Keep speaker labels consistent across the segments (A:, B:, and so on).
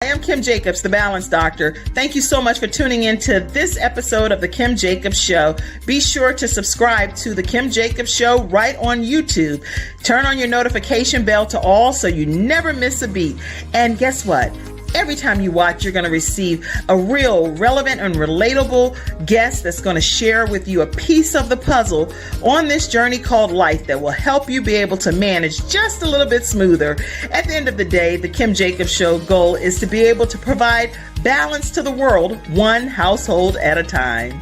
A: I am Kim Jacobs, the Balance Doctor. Thank you so much for tuning in to this episode of The Kim Jacobs Show. Be sure to subscribe to The Kim Jacobs Show right on YouTube. Turn on your notification bell to all so you never miss a beat. And guess what? Every time you watch, you're going to receive a real relevant and relatable guest that's going to share with you a piece of the puzzle on this journey called life that will help you be able to manage just a little bit smoother. At the end of the day, the Kim Jacobs Show goal is to be able to provide balance to the world, one household at a time.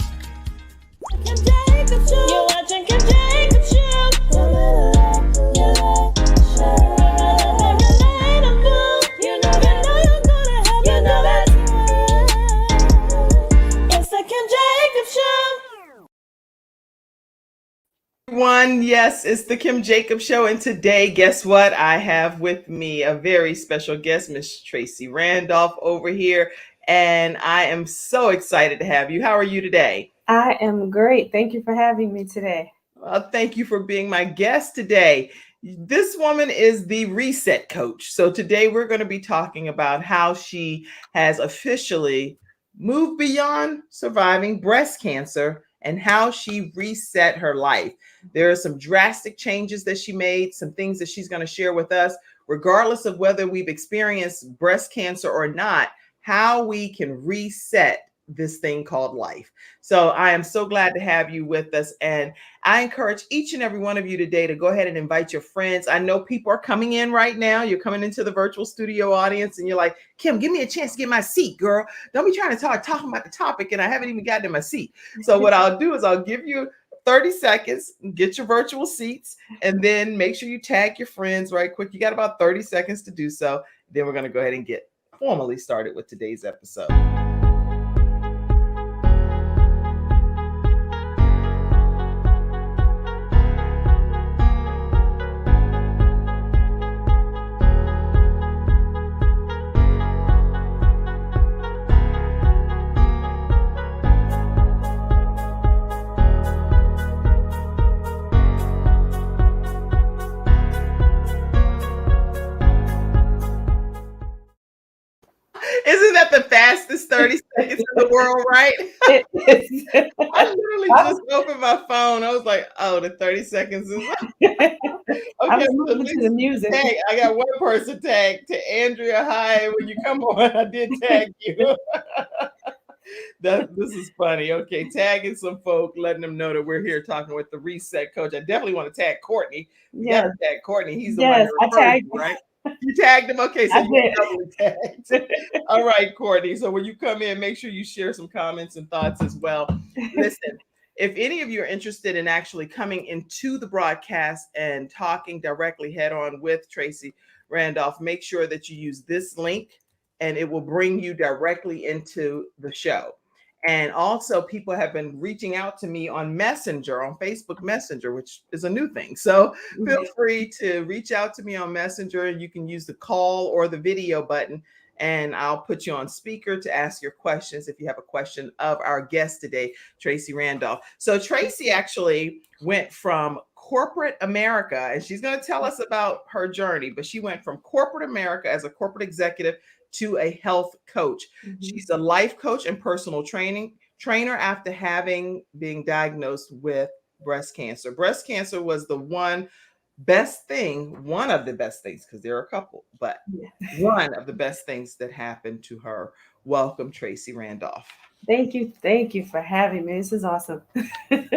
B: Kim Jacobs Show. You're watching Kim Jacobs Show.
A: Everyone, yes, it's the Kim Jacobs Show, and today, guess what? I have with me a very special guest, Miss Tracy Randolph over here, and I am so excited to have you. How are you today?
C: I am great. Thank you for having me today.
A: Well, thank you for being my guest today. This woman is the reset coach. So today we're going to be talking about how she has officially moved beyond surviving breast cancer and how she reset her life. There are some drastic changes that she made, some things that she's going to share with us, regardless of whether we've experienced breast cancer or not, how we can reset this thing called life. So I am so glad to have you with us. And I encourage each and every one of you today to go ahead and invite your friends. I know people are coming in right now. You're coming into the virtual studio audience and you're like, Kim, give me a chance to get my seat, girl. Don't be trying to talking about the topic and I haven't even gotten in my seat. So what I'll do is I'll give you 30 seconds, get your virtual seats, and then make sure you tag your friends right quick. You got about 30 seconds to do so. Then we're going to go ahead and get formally started with today's episode. Isn't that the fastest 30 seconds in the world, right? I literally just opened my phone. I was like, oh, the 30 seconds is
C: okay. I'm moving to the music.
A: Tag. I got one person tagged to Andrea. Hi, when you come on, I did tag you. This is funny. Okay, tagging some folk, letting them know that we're here talking with the reset coach. I definitely want to tag Courtney.
C: Yeah,
A: tag Courtney. He's the
C: one
A: that
C: I tagged
A: you, right? You tagged him? Okay, so you doubly tagged. All right, Courtney. So when you come in, make sure you share some comments and thoughts as well. Listen, if any of you are interested in actually coming into the broadcast and talking directly head on with Tracy Randolph, make sure that you use this link and it will bring you directly into the show. And also people have been reaching out to me on Messenger, on Facebook Messenger, which is a new thing. So feel free to reach out to me on Messenger and you can use the call or the video button and I'll put you on speaker to ask your questions if you have a question of our guest today, Tracy Randolph. So Tracy actually went from corporate America, and she's going to tell us about her journey, but she went from corporate America as a corporate executive to a health coach. Mm-hmm. She's a life coach and personal trainer after being diagnosed with breast cancer. Breast cancer was one of the best things, because there are a couple, but one of the best things that happened to her. Welcome, Tracy Randolph.
C: Thank you for having me. This is awesome.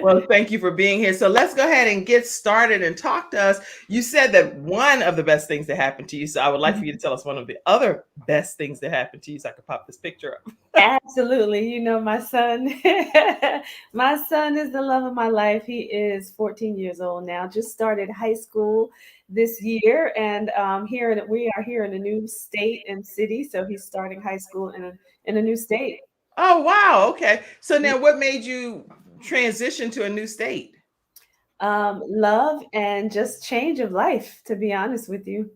A: Well, thank you for being here. So let's go ahead and get started and talk to us. You said that one of the best things that happened to you. So I would like for you to tell us one of the other best things that happened to you so I could pop this picture up.
C: Absolutely. You know, my son is the love of my life. He is 14 years old now, just started high school this year. And we are here in a new state and city. So he's starting high school in a new state.
A: Oh, wow. Okay. So now what made you transition to a new state?
C: Love and just change of life, to be honest with you.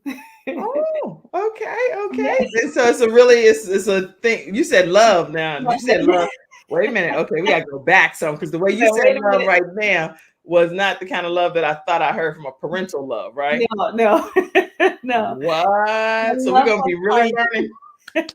A: Oh, okay. Yes. And so it's a thing. You said love now. You said love. Wait a minute. Okay, we gotta go back some, because the way you said love right now was not the kind of love that I thought I heard from a parental love, right?
C: No.
A: What? So we're gonna be really learning. Okay.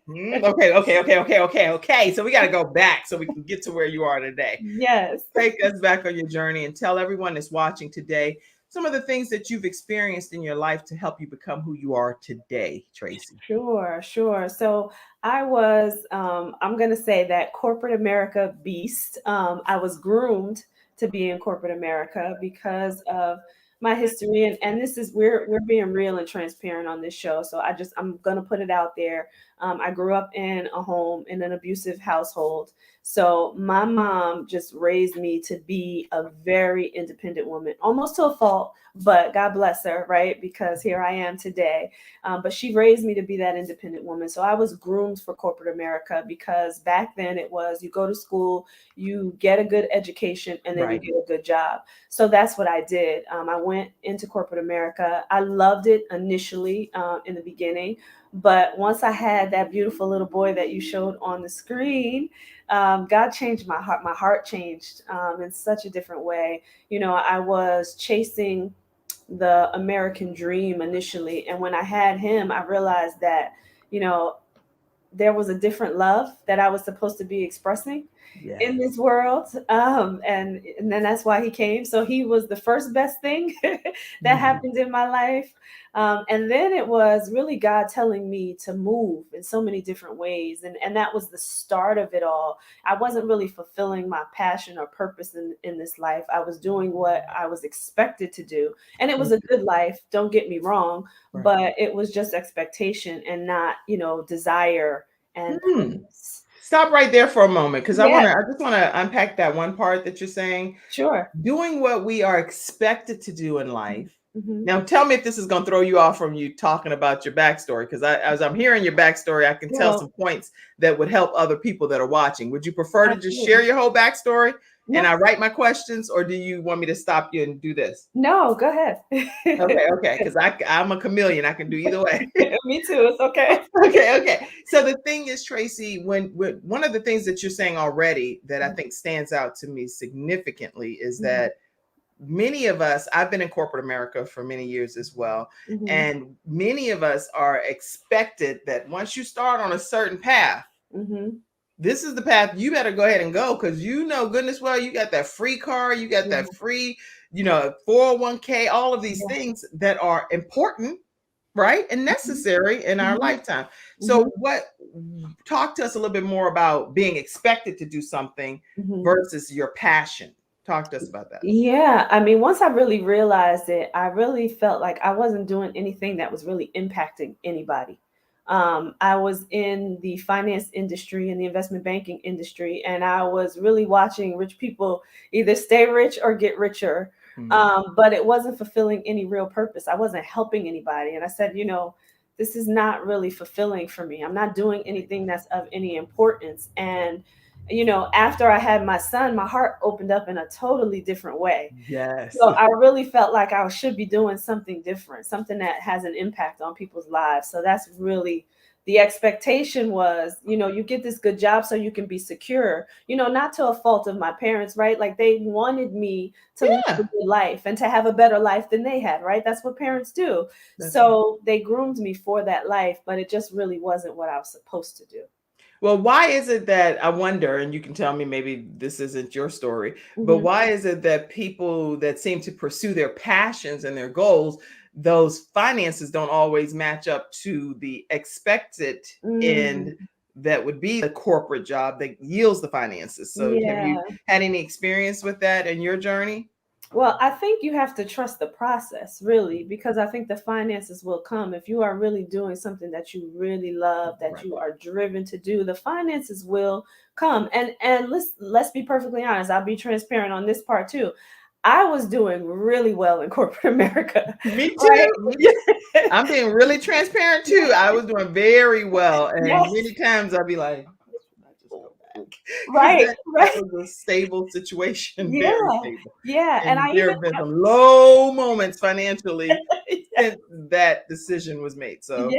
A: So we got to go back so we can get to where you are today.
C: Yes.
A: Take us back on your journey and tell everyone that's watching today some of the things that you've experienced in your life to help you become who you are today, Tracy.
C: Sure. So I was, I'm going to say that corporate America beast. I was groomed to be in corporate America because of my history, and this is we're being real and transparent on this show. So I'm going to put it out there. I grew up in a home in an abusive household. So my mom just raised me to be a very independent woman, almost to a fault, but God bless her, right? Because here I am today. But she raised me to be that independent woman. So I was groomed for corporate America because back then it was you go to school, you get a good education, and then you get a good job. So that's what I did. I went into corporate America. I loved it initially in the beginning. But once I had that beautiful little boy that you showed on the screen, God changed my heart. My heart changed in such a different way. I was chasing the American dream initially. And when I had him, I realized that, you know, there was a different love that I was supposed to be expressing in this world. And then that's why he came. So he was the first best thing that happened in my life. And then it was really God telling me to move in so many different ways. And that was the start of it all. I wasn't really fulfilling my passion or purpose in this life. I was doing what I was expected to do. And it was a good life, don't get me wrong, but it was just expectation and not, desire and purpose.
A: Stop right there for a moment because I just want to unpack that one part that you're saying.
C: Sure.
A: Doing what we are expected to do in life.
C: Mm-hmm.
A: Now, tell me if this is going to throw you off from you talking about your backstory, because as I'm hearing your backstory, I can tell some points that would help other people that are watching. Would you prefer to just share your whole backstory and I write my questions, or do you want me to stop you and do this?
C: No, go ahead.
A: Okay, because I'm a chameleon. I can do either way.
C: Me too. It's okay.
A: Okay. So the thing is, Tracy, when one of the things that you're saying already that I think stands out to me significantly is that many of us, I've been in corporate America for many years as well. And many of us are expected that once you start on a certain path, this is the path you better go ahead and go, because goodness well, you got that free car, you got that free, 401k, all of these things that are important, right? And necessary in our lifetime. So talk to us a little bit more about being expected to do something versus your passion. Talk to us about that.
C: Yeah. I mean, once I really realized it, I really felt like I wasn't doing anything that was really impacting anybody. I was in the finance industry and the investment banking industry, and I was really watching rich people either stay rich or get richer. But it wasn't fulfilling any real purpose. I wasn't helping anybody. And I said, this is not really fulfilling for me. I'm not doing anything that's of any importance. And after I had my son, my heart opened up in a totally different way.
A: Yes.
C: So I really felt like I should be doing something different, something that has an impact on people's lives. So that's really the expectation was, you get this good job so you can be secure, not to a fault of my parents, right? Like they wanted me to live a good life and to have a better life than they had, right? That's what parents do. They groomed me for that life, but it just really wasn't what I was supposed to do.
A: Well, why is it that I wonder, and you can tell me maybe this isn't your story, but why is it that people that seem to pursue their passions and their goals, those finances don't always match up to the expected end that would be the corporate job that yields the finances? So have you had any experience with that in your journey?
C: Well, I think you have to trust the process, really, because I think the finances will come. If you are really doing something that you really love, that you are driven to do, the finances will come. And let's be perfectly honest. I'll be transparent on this part too. I was doing really well in corporate America.
A: Me too. Right? I'm being really transparent too. I was doing very well. And many times I'd be like,
C: right.
A: That was a stable situation.
C: Yeah.
A: Very stable.
C: Yeah.
A: And there have been some low moments financially since that decision was made. So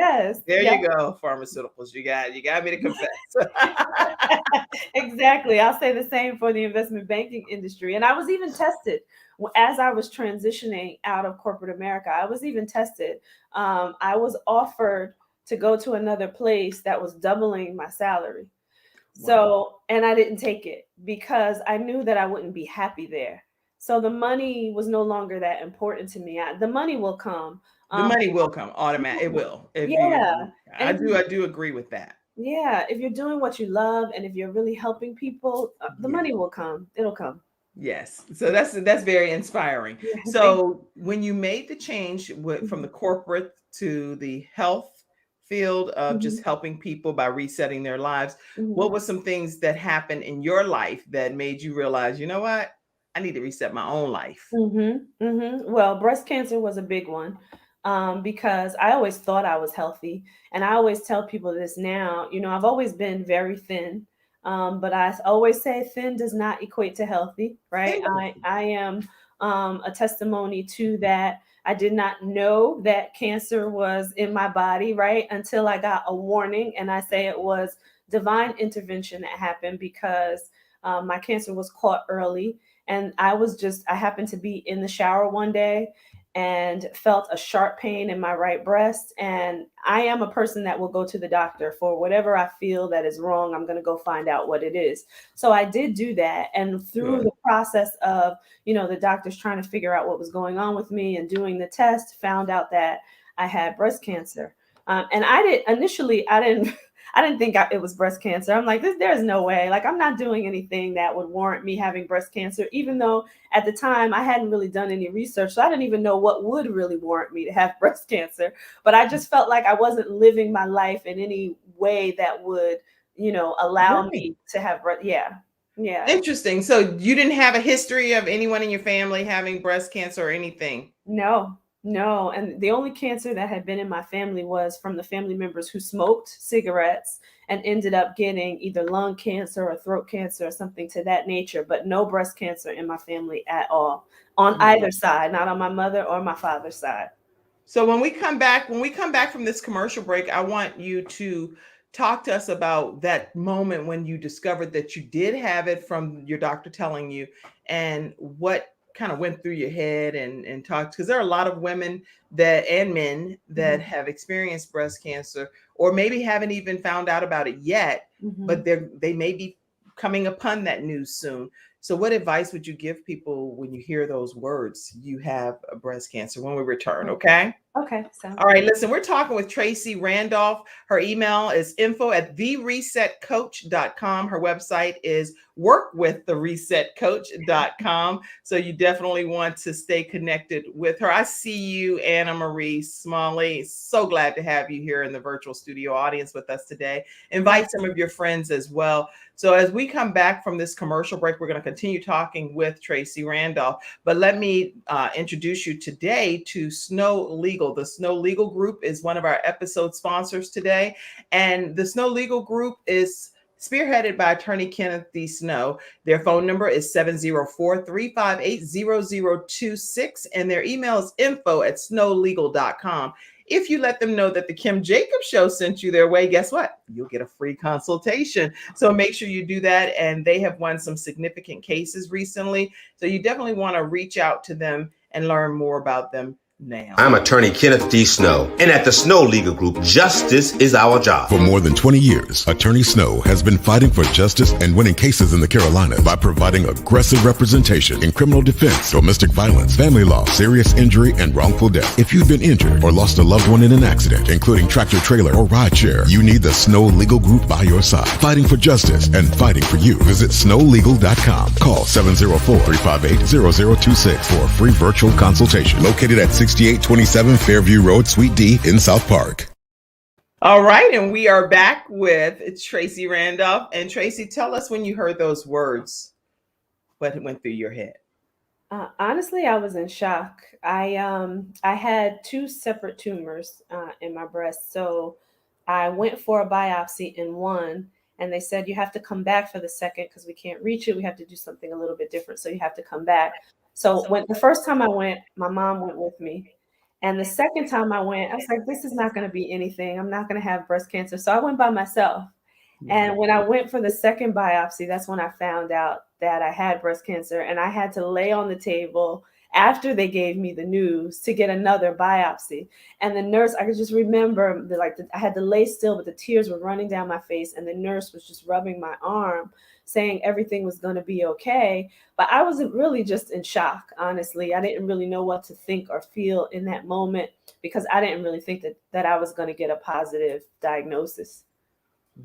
A: there you go, pharmaceuticals. You got me to confess.
C: Exactly. I'll say the same for the investment banking industry. And I was even tested as I was transitioning out of corporate America. I was even tested. I was offered to go to another place that was doubling my salary.
A: Wow.
C: So, and I didn't take it because I knew that I wouldn't be happy there. So the money was no longer that important to me. The money will come.
A: The money will come automatic. It will. If you,
C: Yeah.
A: I
C: And if
A: I do agree with that.
C: yeah, if you're doing what you love and if you're really helping people, the
A: Yeah.
C: money will come. It'll come.
A: Yes. So that's very inspiring.
C: Yeah,
A: So when you made the change from
C: Mhm.
A: the corporate to the health field of just
C: Mhm.
A: helping people by resetting their lives,
C: Mhm.
A: what were some things that happened in your life that made you realize, you know what? I need to reset my own life.
C: Mhm. Mhm. Well, breast cancer was a big one, because I always thought I was healthy, and I always tell people this now. I've always been very thin, but I always say thin does not equate to healthy, right? I am a testimony to that. I did not know that cancer was in my body, right, until I got a warning, and I say it was divine intervention that happened because my cancer was caught early. And I happened to be in the shower one day and felt a sharp pain in my right breast. And I am a person that will go to the doctor for whatever I feel that is wrong. I'm going to go find out what it is. So I did do that. And through
A: Good.
C: the process of, the doctors trying to figure out what was going on with me and doing the test, found out that I had breast cancer. And I didn't I didn't think it was breast cancer. I'm like, there's no way. Like, I'm not doing anything that would warrant me having breast cancer, even though at the time I hadn't really done any research. So I didn't even know what would really warrant me to have breast cancer. But I just felt like I wasn't living my life in any way that would, allow
A: Right.
C: me to have breast. Yeah. Yeah.
A: Interesting. So you didn't have a history of anyone in your family having breast cancer or anything?
C: No, no. And the only cancer that had been in my family was from the family members who smoked cigarettes and ended up getting either lung cancer or throat cancer or something to that nature, but no breast cancer in my family at all on either side, not on my mother or my father's side.
A: So when we come back from this commercial break, I want you to talk to us about that moment when you discovered that you did have it from your doctor telling you, and what kind of went through your head, and talk, because there are a lot of women that and men that
C: Mhm.
A: have experienced breast cancer, or maybe haven't even found out about it yet, but
C: Mhm.
A: they may be coming upon that news soon. So, what advice would you give people when you hear those words, you have a breast cancer, when we return? Okay.
C: Okay, sounds
A: All right,
C: good.
A: listen, we're talking with Tracy Randolph. Her email is info@theresetcoach.com. Her website is workwiththeresetcoach.com. So you definitely want to stay connected with her. I see you, Anna Marie Smalley. So glad to have you here in the virtual studio audience with us today. Invite some of your friends as well. So as we come back from this commercial break, we're going to continue talking with Tracy Randolph. But let me introduce you today to Snow Legal. The Snow Legal Group is one of our episode sponsors today. And the Snow Legal Group is spearheaded by attorney Kenneth D. Snow. Their phone number is 704-358-0026, and their email is info@snowlegal.com. If you let them know that the Kim Jacobs Show sent you their way, guess what? You'll get a free consultation. So make sure you do that. And they have won some significant cases recently. So you definitely want to reach out to them and learn more about them now.
D: I'm attorney Kenneth D. Snow, and at the Snow Legal Group, justice is our job.
E: For more than 20 years, Attorney Snow has been fighting for justice and winning cases in the Carolinas by providing aggressive representation in criminal defense, domestic violence, family law, serious injury, and wrongful death. If you've been injured or lost a loved one in an accident, including tractor trailer or rideshare, you need the Snow Legal Group by your side, fighting for justice and fighting for you. Visit snowlegal.com. Call 704-358-0026 for a free virtual consultation. Located at 6827 Fairview Road, Suite D in South Park.
A: All right, and we are back with Tracy Randolph. And Tracy, tell us when you heard those words, what went through your head?
C: Honestly, I was in shock. I had two separate tumors in my breast, so I went for a biopsy in one, and they said you have to come back for the second because we can't reach it. We have to do something a little bit different, so you have to come back. So when the first time I went, my mom went with me. And the second time I went, I was like, this is not going to be anything. I'm not going to have breast cancer. So I went by myself. And when I went for the second biopsy, that's when I found out that I had breast cancer. And I had to lay on the table after they gave me the news to get another biopsy. And the nurse, I could just remember I had to lay still, but the tears were running down my face. And the nurse was just rubbing my arm, saying everything was going to be okay. But I wasn't really just in shock, honestly. I didn't really know what to think or feel in that moment because I didn't really think that I was going to get a positive diagnosis.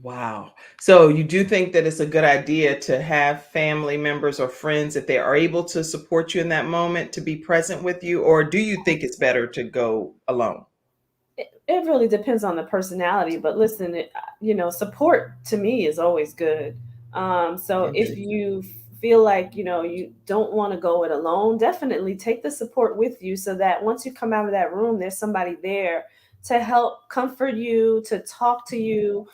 A: Wow. So you do think that it's a good idea to have family members or friends, if they are able to support you in that moment, to be present with you? Or do you think it's better to go alone?
C: It really depends on the personality, but listen, support to me is always good. So if you feel like, you don't want to go it alone, definitely take the support with you so that once you come out of that room, there's somebody there to help comfort you, to talk to you,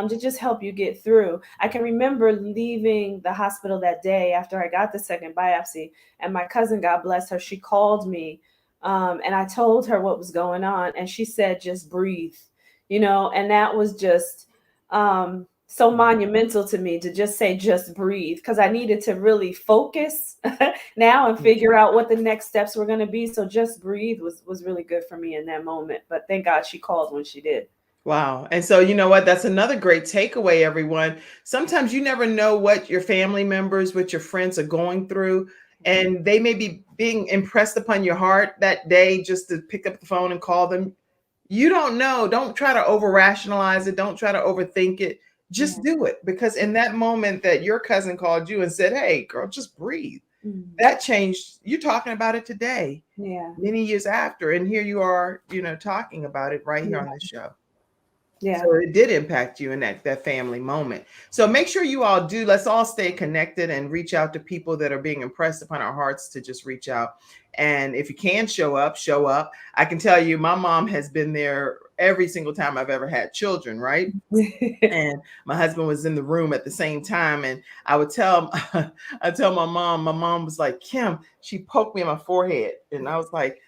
C: to just help you get through. I can remember leaving the hospital that day after I got the second biopsy, and my cousin, God bless her, she called me, and I told her what was going on, and she said, just breathe, and that was just so monumental to me, to just say, just breathe, because I needed to really focus now and figure out what the next steps were going to be. So just breathe was really good for me in that moment. But thank God she called when she did.
A: Wow. And so, you know what? That's another great takeaway, everyone. Sometimes you never know what your family members, what your friends are going through. And they may be being impressed upon your heart that day just to pick up the phone and call them. You don't know. Don't try to over rationalize it. Don't try to overthink it. Just do it. Because in that moment that your cousin called you and said, hey, girl, just breathe. That changed. You're talking about it today.
C: Yeah.
A: Many years after. And here you are, talking about it right here on this show.
C: Yeah.
A: So it did impact you in that family moment. So make sure you all do. Let's all stay connected and reach out to people that are being impressed upon our hearts to just reach out. And if you can show up, show up. I can tell you, my mom has been there every single time I've ever had children, right? And my husband was in the room at the same time. And I would tell my mom was like, Kim, she poked me in my forehead. And I was like,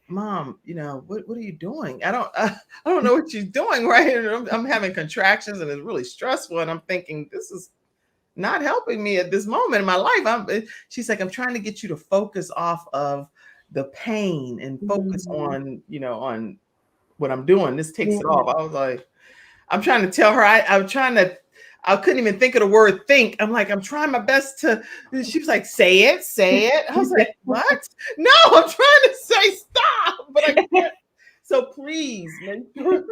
A: Mom, what are you doing? I don't know what she's doing, right? And I'm having contractions and it's really stressful. And I'm thinking, this is not helping me at this moment in my life. She's like, I'm trying to get you to focus off of the pain and focus on what I'm doing. This takes it off. I was like, I'm trying to tell her, I couldn't even think of the word think. I'm like, I'm trying my best to, she was like, say it. I was like, what? No, I'm trying to say stop, but I can't. So please make sure.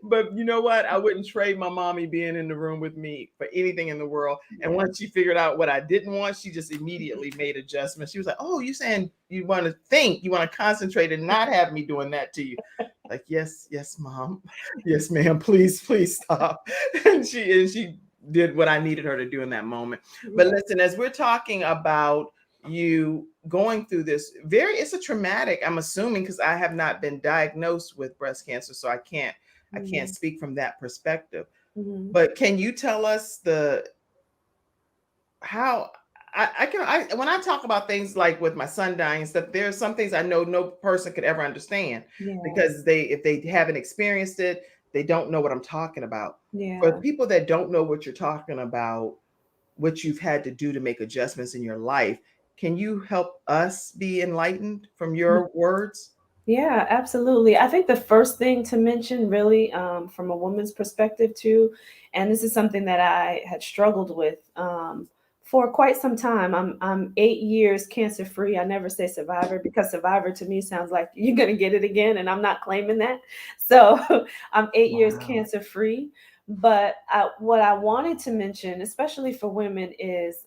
A: But you know what? I wouldn't trade my mommy being in the room with me for anything in the world. And once she figured out what I didn't want, she just immediately made adjustments. She was like, oh, you saying you want to think, you want to concentrate and not have me doing that to you. Like, yes, mom. Yes, ma'am. Please stop. And she did what I needed her to do in that moment. But listen, as we're talking about you going through this it's a traumatic, I'm assuming, because I have not been diagnosed with breast cancer, so I can't speak from that perspective. But can you tell us how when I talk about things like with my son dying and stuff, there are some things I know no person could ever understand because if they haven't experienced it, they don't know what I'm talking about. For people that don't know what you're talking about, what you've had to do to make adjustments in your life, can you help us be enlightened from your words?
C: Yeah, absolutely. I think the first thing to mention, really, from a woman's perspective too, and this is something that I had struggled with for quite some time. I'm 8 years cancer free. I never say survivor because survivor to me sounds like you're gonna get it again, and I'm not claiming that. So I'm 8 years cancer free. But what I wanted to mention, especially for women, is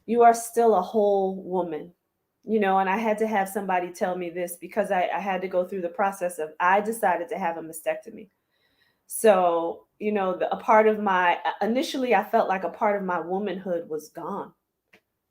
C: you are still a whole woman. And I had to have somebody tell me this because I had to go through the process of, I decided to have a mastectomy. So, initially I felt like a part of my womanhood was gone,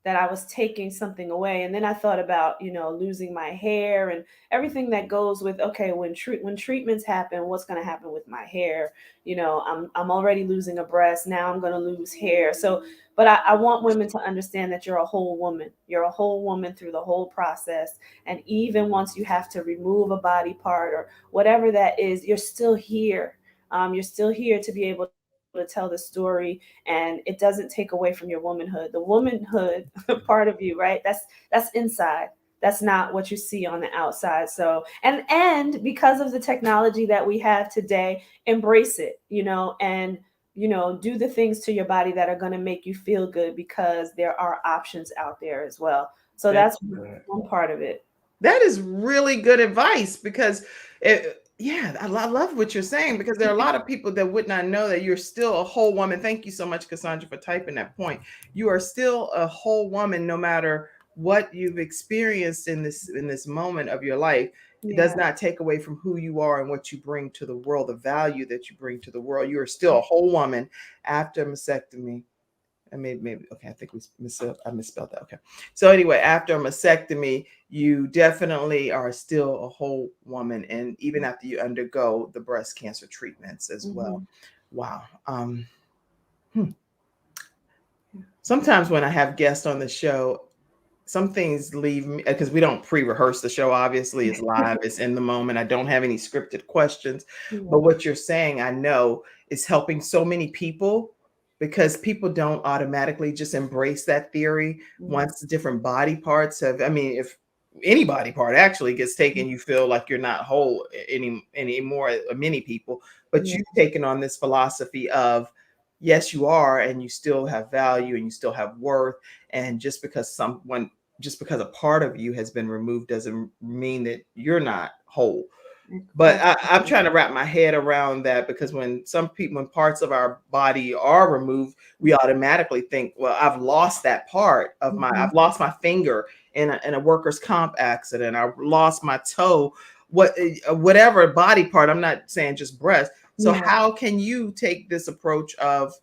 C: that I was taking something away. And then I thought about, losing my hair and everything that goes with, okay, when treatments happen, what's going to happen with my hair? I'm already losing a breast. Now I'm going to lose hair. So, but I want women to understand that you're a whole woman. You're a whole woman through the whole process. And even once you have to remove a body part or whatever that is, you're still here. You're still here to be able to tell the story, and it doesn't take away from your womanhood. The womanhood part of you, right? That's inside. That's not what you see on the outside. So, and because of the technology that we have today, embrace it, and do the things to your body that are going to make you feel good, because there are options out there as well. So that's one part of it.
A: That is really good advice, because I love what you're saying, because there are a lot of people that would not know that you're still a whole woman. Thank you so much, Cassandra, for typing that point. You are still a whole woman, no matter what you've experienced in this moment of your life. It does not take away from who you are and what you bring to the world, the value that you bring to the world. You are still a whole woman after mastectomy. And maybe okay, I think I misspelled that. Okay. So anyway, after a mastectomy, you definitely are still a whole woman, and even after you undergo the breast cancer treatments as well. Wow. Sometimes when I have guests on the show, some things leave me, because we don't pre-rehearse the show. Obviously, it's live, it's in the moment. I don't have any scripted questions, but what you're saying, I know, is helping so many people, because people don't automatically just embrace that theory once the different body parts have. I mean, if any body part actually gets taken, you feel like you're not whole anymore. Many people, but you've taken on this philosophy of, yes, you are, and you still have value and you still have worth. And just because a part of you has been removed doesn't mean that you're not whole. But I'm trying to wrap my head around that, because when parts of our body are removed, we automatically think, well, I've lost that part of I've lost my finger in a workers' comp accident. I lost my toe, whatever body part. I'm not saying just breast. So how can you take this approach of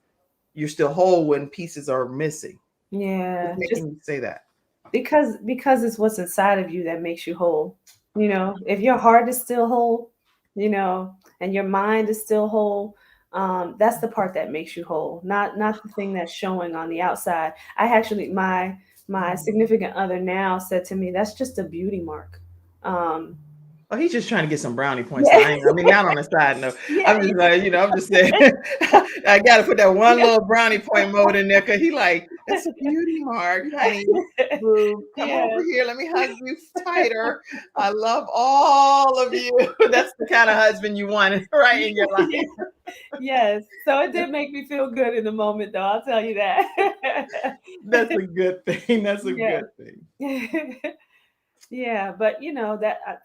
A: you're still whole when pieces are missing?
C: Yeah.
A: What's making you say that?
C: Because it's what's inside of you that makes you whole. If your heart is still whole, and your mind is still whole, that's the part that makes you whole, not the thing that's showing on the outside. I actually, my significant other now said to me, that's just a beauty mark.
A: Oh, he's just trying to get some brownie points. I mean, not on a side note. I'm just like, I'm just saying, I got to put that one little brownie point mode in there, because he like, that's a beauty mark, honey. Boo, come over here. Let me hug you tighter. I love all of you. That's the kind of husband you want, right, in your life.
C: Yes. So it did make me feel good in the moment, though. I'll tell you that.
A: That's a good thing. That's a good thing.
C: Yeah, but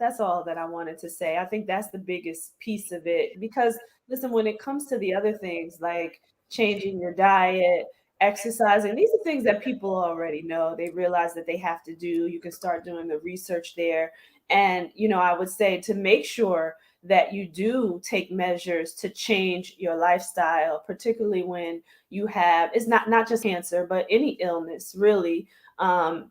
C: that's all that I wanted to say. I think that's the biggest piece of it, because listen, when it comes to the other things like changing your diet, exercising, these are things that people already know. They realize that they have to do. You can start doing the research there. And, I would say to make sure that you do take measures to change your lifestyle, particularly when you have, it's not just cancer, but any illness, really.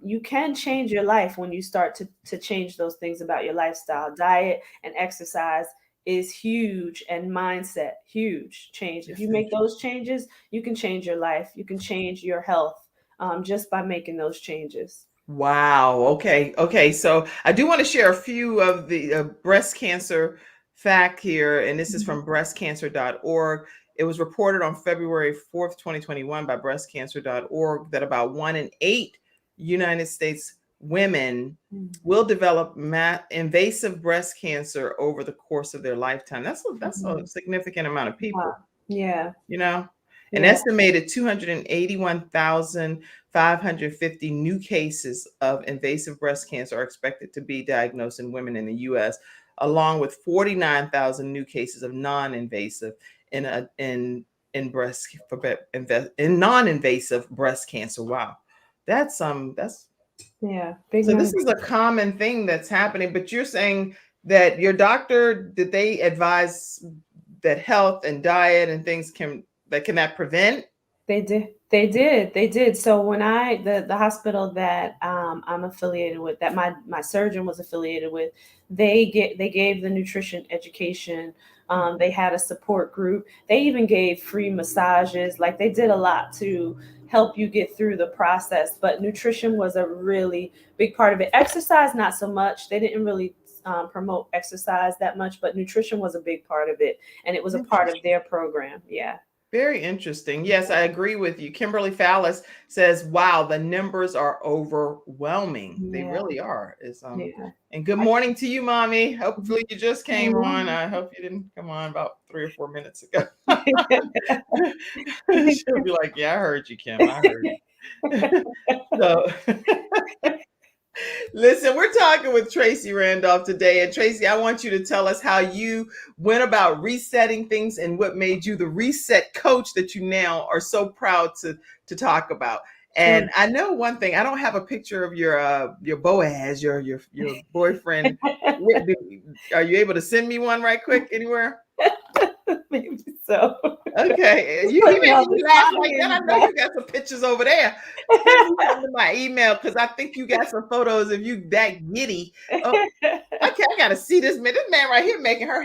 C: You can change your life when you start to change those things about your lifestyle. Diet and exercise is huge, and mindset, huge change. If you make those changes, you can change your life. You can change your health just by making those changes.
A: Wow. Okay. So I do want to share a few of the breast cancer fact here, and this is from breastcancer.org. It was reported on February 4th, 2021 by breastcancer.org that about 1 in 8 United States women will develop invasive breast cancer over the course of their lifetime. That's a significant amount of people.
C: Wow. Yeah.
A: An estimated 281,550 new cases of invasive breast cancer are expected to be diagnosed in women in the U.S., along with 49,000 new cases of non-invasive in non-invasive breast cancer. Wow. That's
C: big
A: so
C: number.
A: This is a common thing that's happening, but you're saying that your doctor, did they advise that health and diet and things can that prevent?
C: They did. So when the hospital that I'm affiliated with, that my surgeon was affiliated with, they gave the nutrition education. They had a support group. They even gave free massages. Like, they did a lot to help you get through the process. But nutrition was a really big part of it. Exercise, not so much. They didn't really promote exercise that much, but nutrition was a big part of it, and it was a part of their program. Yeah.
A: Very interesting. Yes, I agree with you. Kimberly Fallis says, "Wow, the numbers are overwhelming. They
C: Yeah,
A: really are." It's
C: yeah.
A: and good
C: I,
A: morning to you, mommy. Hopefully you just came on.
C: Mhm.
A: I hope you didn't come on about 3 or 4 minutes ago. She'll be like, "Yeah, I heard you, Kim. I heard you." So listen, we're talking with Tracie Randolph today. And Tracy, I want you to tell us how you went about resetting things and what made you the reset coach that you now are so proud to talk about. And I know one thing, I don't have a picture of your Boaz, your boyfriend. Are you able to send me one right quick anywhere?
C: Maybe so.
A: Okay,
C: Just
A: you
C: put me on
A: making
C: the
A: me laugh
C: spot
A: like
C: here,
A: that. I
C: you
A: know
C: guys.
A: you got some pictures over there. Send me something to my email because I think you got some photos of you that giddy. Oh, okay, I gotta see this man. This man right here making her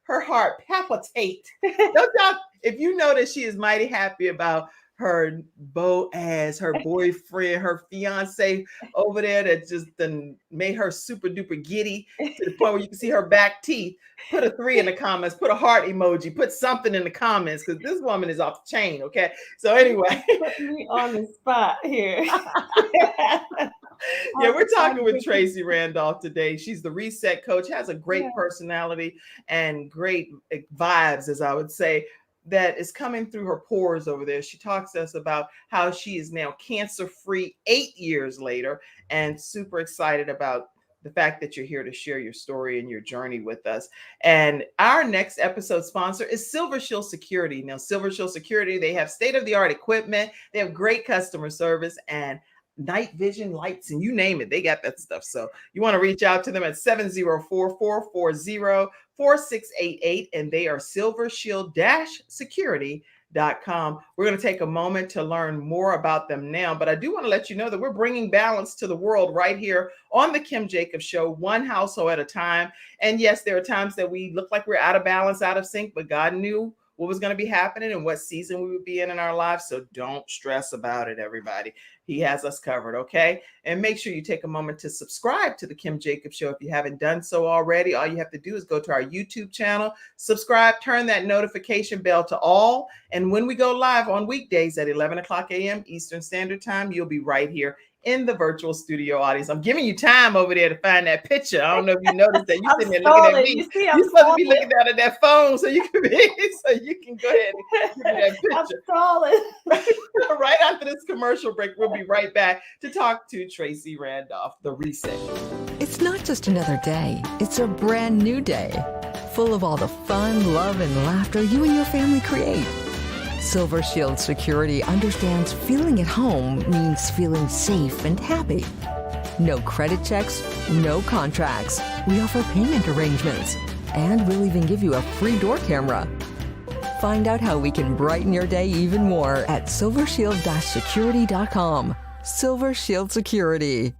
A: heart palpitate. Don't y'all? If you know that she is mighty happy about her Boaz, her boyfriend, her fiance over there that just done made her super duper giddy to the point where you can see her back teeth. Put a 3 in the comments, put a heart emoji, put something in the comments because this woman is off the chain. Okay. So anyway,
C: Put me on the spot here.
A: yeah, we're
C: I
A: talking with
C: get to-
A: Tracie Randolph today. She's the reset coach, has a
C: yeah.
A: great personality and great vibes, as I would say, that is coming through her pores over there. She talks to us about how she is now cancer free 8 years later and super excited about the fact that you're here to share your story and your journey with us. And our next episode sponsor is Silver Shield Security. Now, Silver Shield Security, they have state-of-the-art equipment, they have great customer service and night vision lights, and you name it, they got that stuff. So you want to reach out to them at 704-440-4688, and they are silvershield-security.com. We're going to take a moment to learn more about them now, but I do want to let you know that we're bringing balance to the world right here on the Kim Jacobs Show, one household at a time. And yes, there are times that we look like we're out of balance, out of sync, but God knew what was going to be happening and what season we would be in our lives. So don't stress about it, everybody. He has us covered, okay? And make sure you take a moment to subscribe to the Kim Jacobs Show if you haven't done so already. All you have to do is go to our YouTube channel, subscribe, turn that notification bell to all. And when we go live on weekdays at 11 o'clock a.m. Eastern Standard Time, you'll be right here in the virtual studio audience. I'm giving you time over there to find that picture. I don't know if you noticed that. You're sitting there looking at me.
C: You see,
A: You're supposed to be looking down at that phone so you can be, so you can go ahead and give me that
C: I'm
A: picture.
C: stalling.
A: Right after this commercial break, we'll be right back to talk to Tracie Randolph, the reset.
F: It's not just another day, it's a brand new day, full of all the fun, love, and laughter you and your family create. Silver Shield Security understands feeling at home means feeling safe and happy. No credit checks, no contracts. We offer payment arrangements, and we'll even give you a free door camera. Find out how we can brighten your day even more at silvershield-security.com. Silver Shield Security.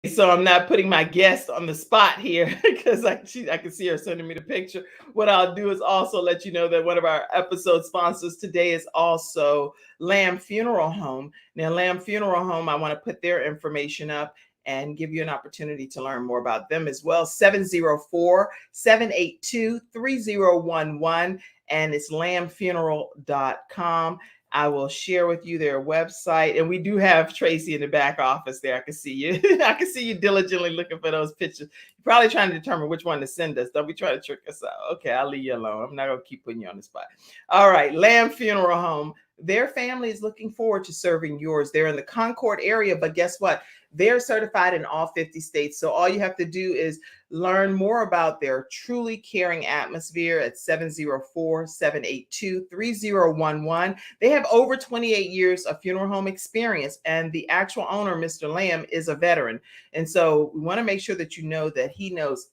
A: So I'm not putting my guest on the spot here because I can see her sending me the picture. What I'll do is also let you know that one of our episode sponsors today is also Lamb Funeral Home. Now, Lamb Funeral Home, I want to put their information up and give you an opportunity to learn more about them as well. 704-782-3011, and it's lambfuneral.com. I will share with you their website. And we do have Tracy in the back office there. I can see you. I can see you diligently looking for those pictures. You're probably trying to determine which one to send us. Don't be trying to trick us out. Okay, I'll leave you alone. I'm not going to keep putting you on the spot. All right, Lamb Funeral Home. Their family is looking forward to serving yours. They're in the Concord area, but guess what? They're certified in all 50 states. So all you have to do is learn more about their truly caring atmosphere at 704-782-3011. They have over 28 years of funeral home experience, and the actual owner, Mr. Lamb, is a veteran. And so we want to make sure that you know that he knows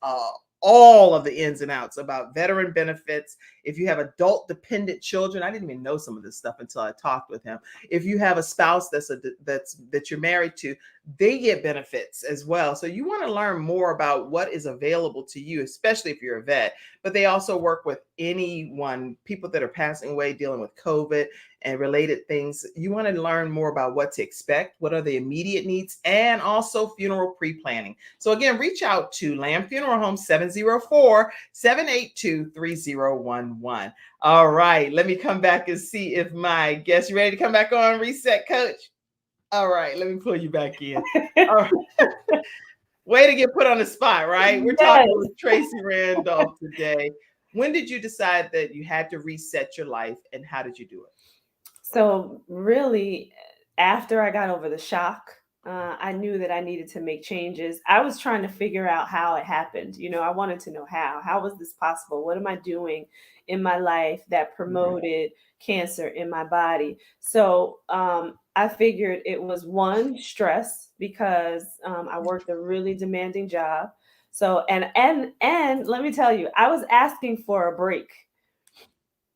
A: all of the ins and outs about veteran benefits. If you have adult dependent children, I didn't even know some of this stuff until I talked with him. If you have a spouse that you're married to, they get benefits as well. So you want to learn more about what is available to you, especially if you're a vet. But they also work with people that are passing away, dealing with COVID and related things. You want to learn more about what to expect, what are the immediate needs, and also funeral pre-planning. So again, reach out to Lamb Funeral Home, 704-782-3011. 111. All right, let me come back and see if my guest, you ready to come back on, Reset Coach? All right, let me pull you back in. All right. Way to get put on the spot, right? We're talking with Tracie Randolph today. When did you decide that you had to reset your life, and how did you do it?
C: So really, after I got over the shock, I knew that I needed to make changes. I was trying to figure out how it happened. You know, I wanted to know how. How was this possible? What am I doing in my life that promoted cancer in my body? So I figured it was one, stress, because I worked a really demanding job. So and let me tell you, I was asking for a break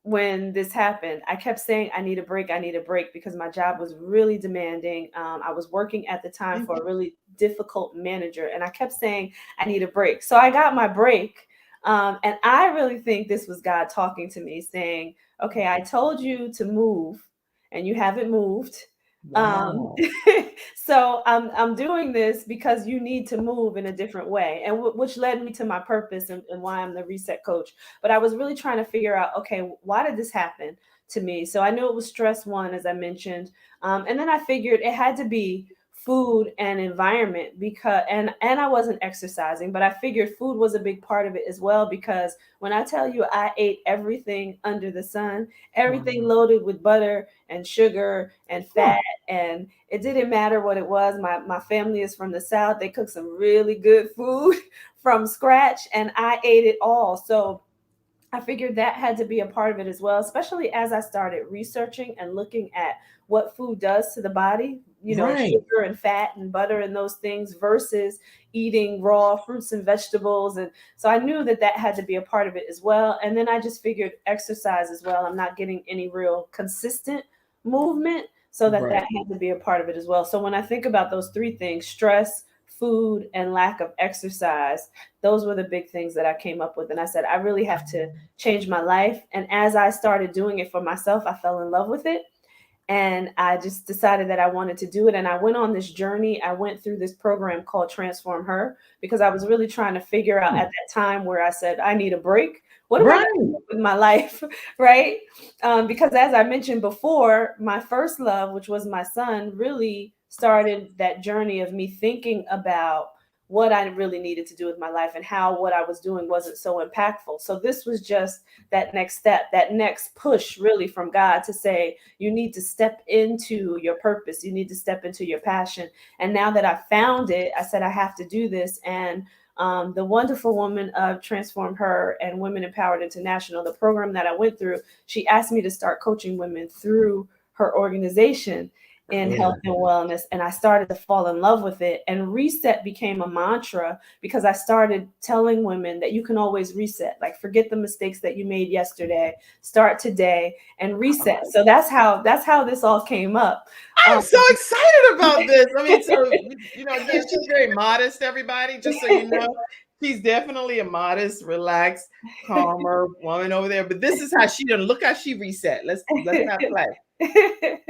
C: when this happened. I kept saying, I need a break, because my job was really demanding. I was working at the time for a really difficult manager, and I kept saying, I need a break. So I got my break. And I really think this was God talking to me saying, okay, I told you to move and you haven't moved.
A: Wow.
C: So I'm doing this because you need to move in a different way, and which led me to my purpose and why I'm the reset coach. But I was really trying to figure out, okay, why did this happen to me? So I knew it was stress, one, as I mentioned, and then I figured it had to be food and environment, because and I wasn't exercising, but I figured food was a big part of it as well, because when I tell you I ate everything under the sun, everything loaded with butter and sugar and fat, and it didn't matter what it was. My family is from the South. They cook some really good food from scratch, and I ate it all. So I figured that had to be a part of it as well, especially as I started researching and looking at what food does to the body, you know, sugar and fat and butter and those things versus eating raw fruits and vegetables. And so I knew that that had to be a part of it as well. And then I just figured exercise as well. I'm not getting any real consistent movement, so that had to be a part of it as well. So when I think about those three things, stress, food, and lack of exercise, those were the big things that I came up with. And I said, I really have to change my life. And as I started doing it for myself, I fell in love with it. And I just decided that I wanted to do it. And I went on this journey. I went through this program called Transform Her, because I was really trying to figure out at that time where I said, I need a break. What am I doing with my life? Right? Because as I mentioned before, my first love, which was my son, really started that journey of me thinking about what I really needed to do with my life and how what I was doing wasn't so impactful. So this was just that next step, that next push really from God to say, you need to step into your purpose. You need to step into your passion. And now that I found it, I said, I have to do this. And the wonderful woman of Transform Her and Women Empowered International, the program that I went through, she asked me to start coaching women through her organization in health and wellness. And I started to fall in love with it. And reset became a mantra, because I started telling women that you can always reset. Like, forget the mistakes that you made yesterday, start today and reset. So that's how this all came up.
A: I'm so excited about this. I mean, so, you know, again, she's very modest, everybody, just so you know. She's definitely a modest, relaxed, calmer woman over there. But this is how she done. Look how she reset. Let's not play.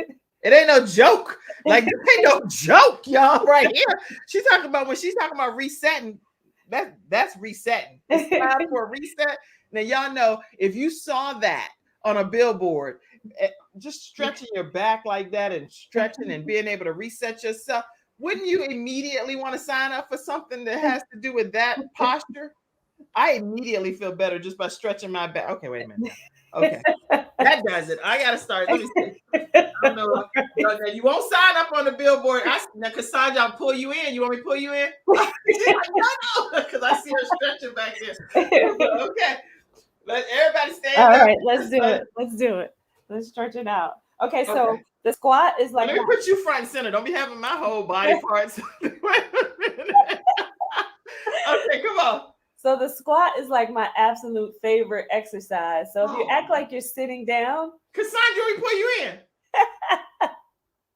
A: It ain't no joke. Like, this ain't no joke, y'all, right here. She's talking about, when she's talking about resetting, that's resetting. It's time for a reset. Now, y'all know, if you saw that on a billboard, just stretching your back like that and stretching and being able to reset yourself, wouldn't you immediately want to sign up for something that has to do with that posture? I immediately feel better just by stretching my back. Okay, wait a minute. Okay, that does it. I gotta start. Let me see. I don't know. You won't sign up on the billboard. Now, Cassandra, I'll pull you in. You want me to pull you in? No, because I see her stretching back there. Okay, let everybody stand
C: up. All right,
A: let's
C: do it. Let's stretch it out. Okay, so the squat is like.
A: Let me put you front and center. Don't be having my whole body parts. Okay, come on.
C: So the squat is like my absolute favorite exercise. So if you act like you're sitting down.
A: Cassandra, we pull you in.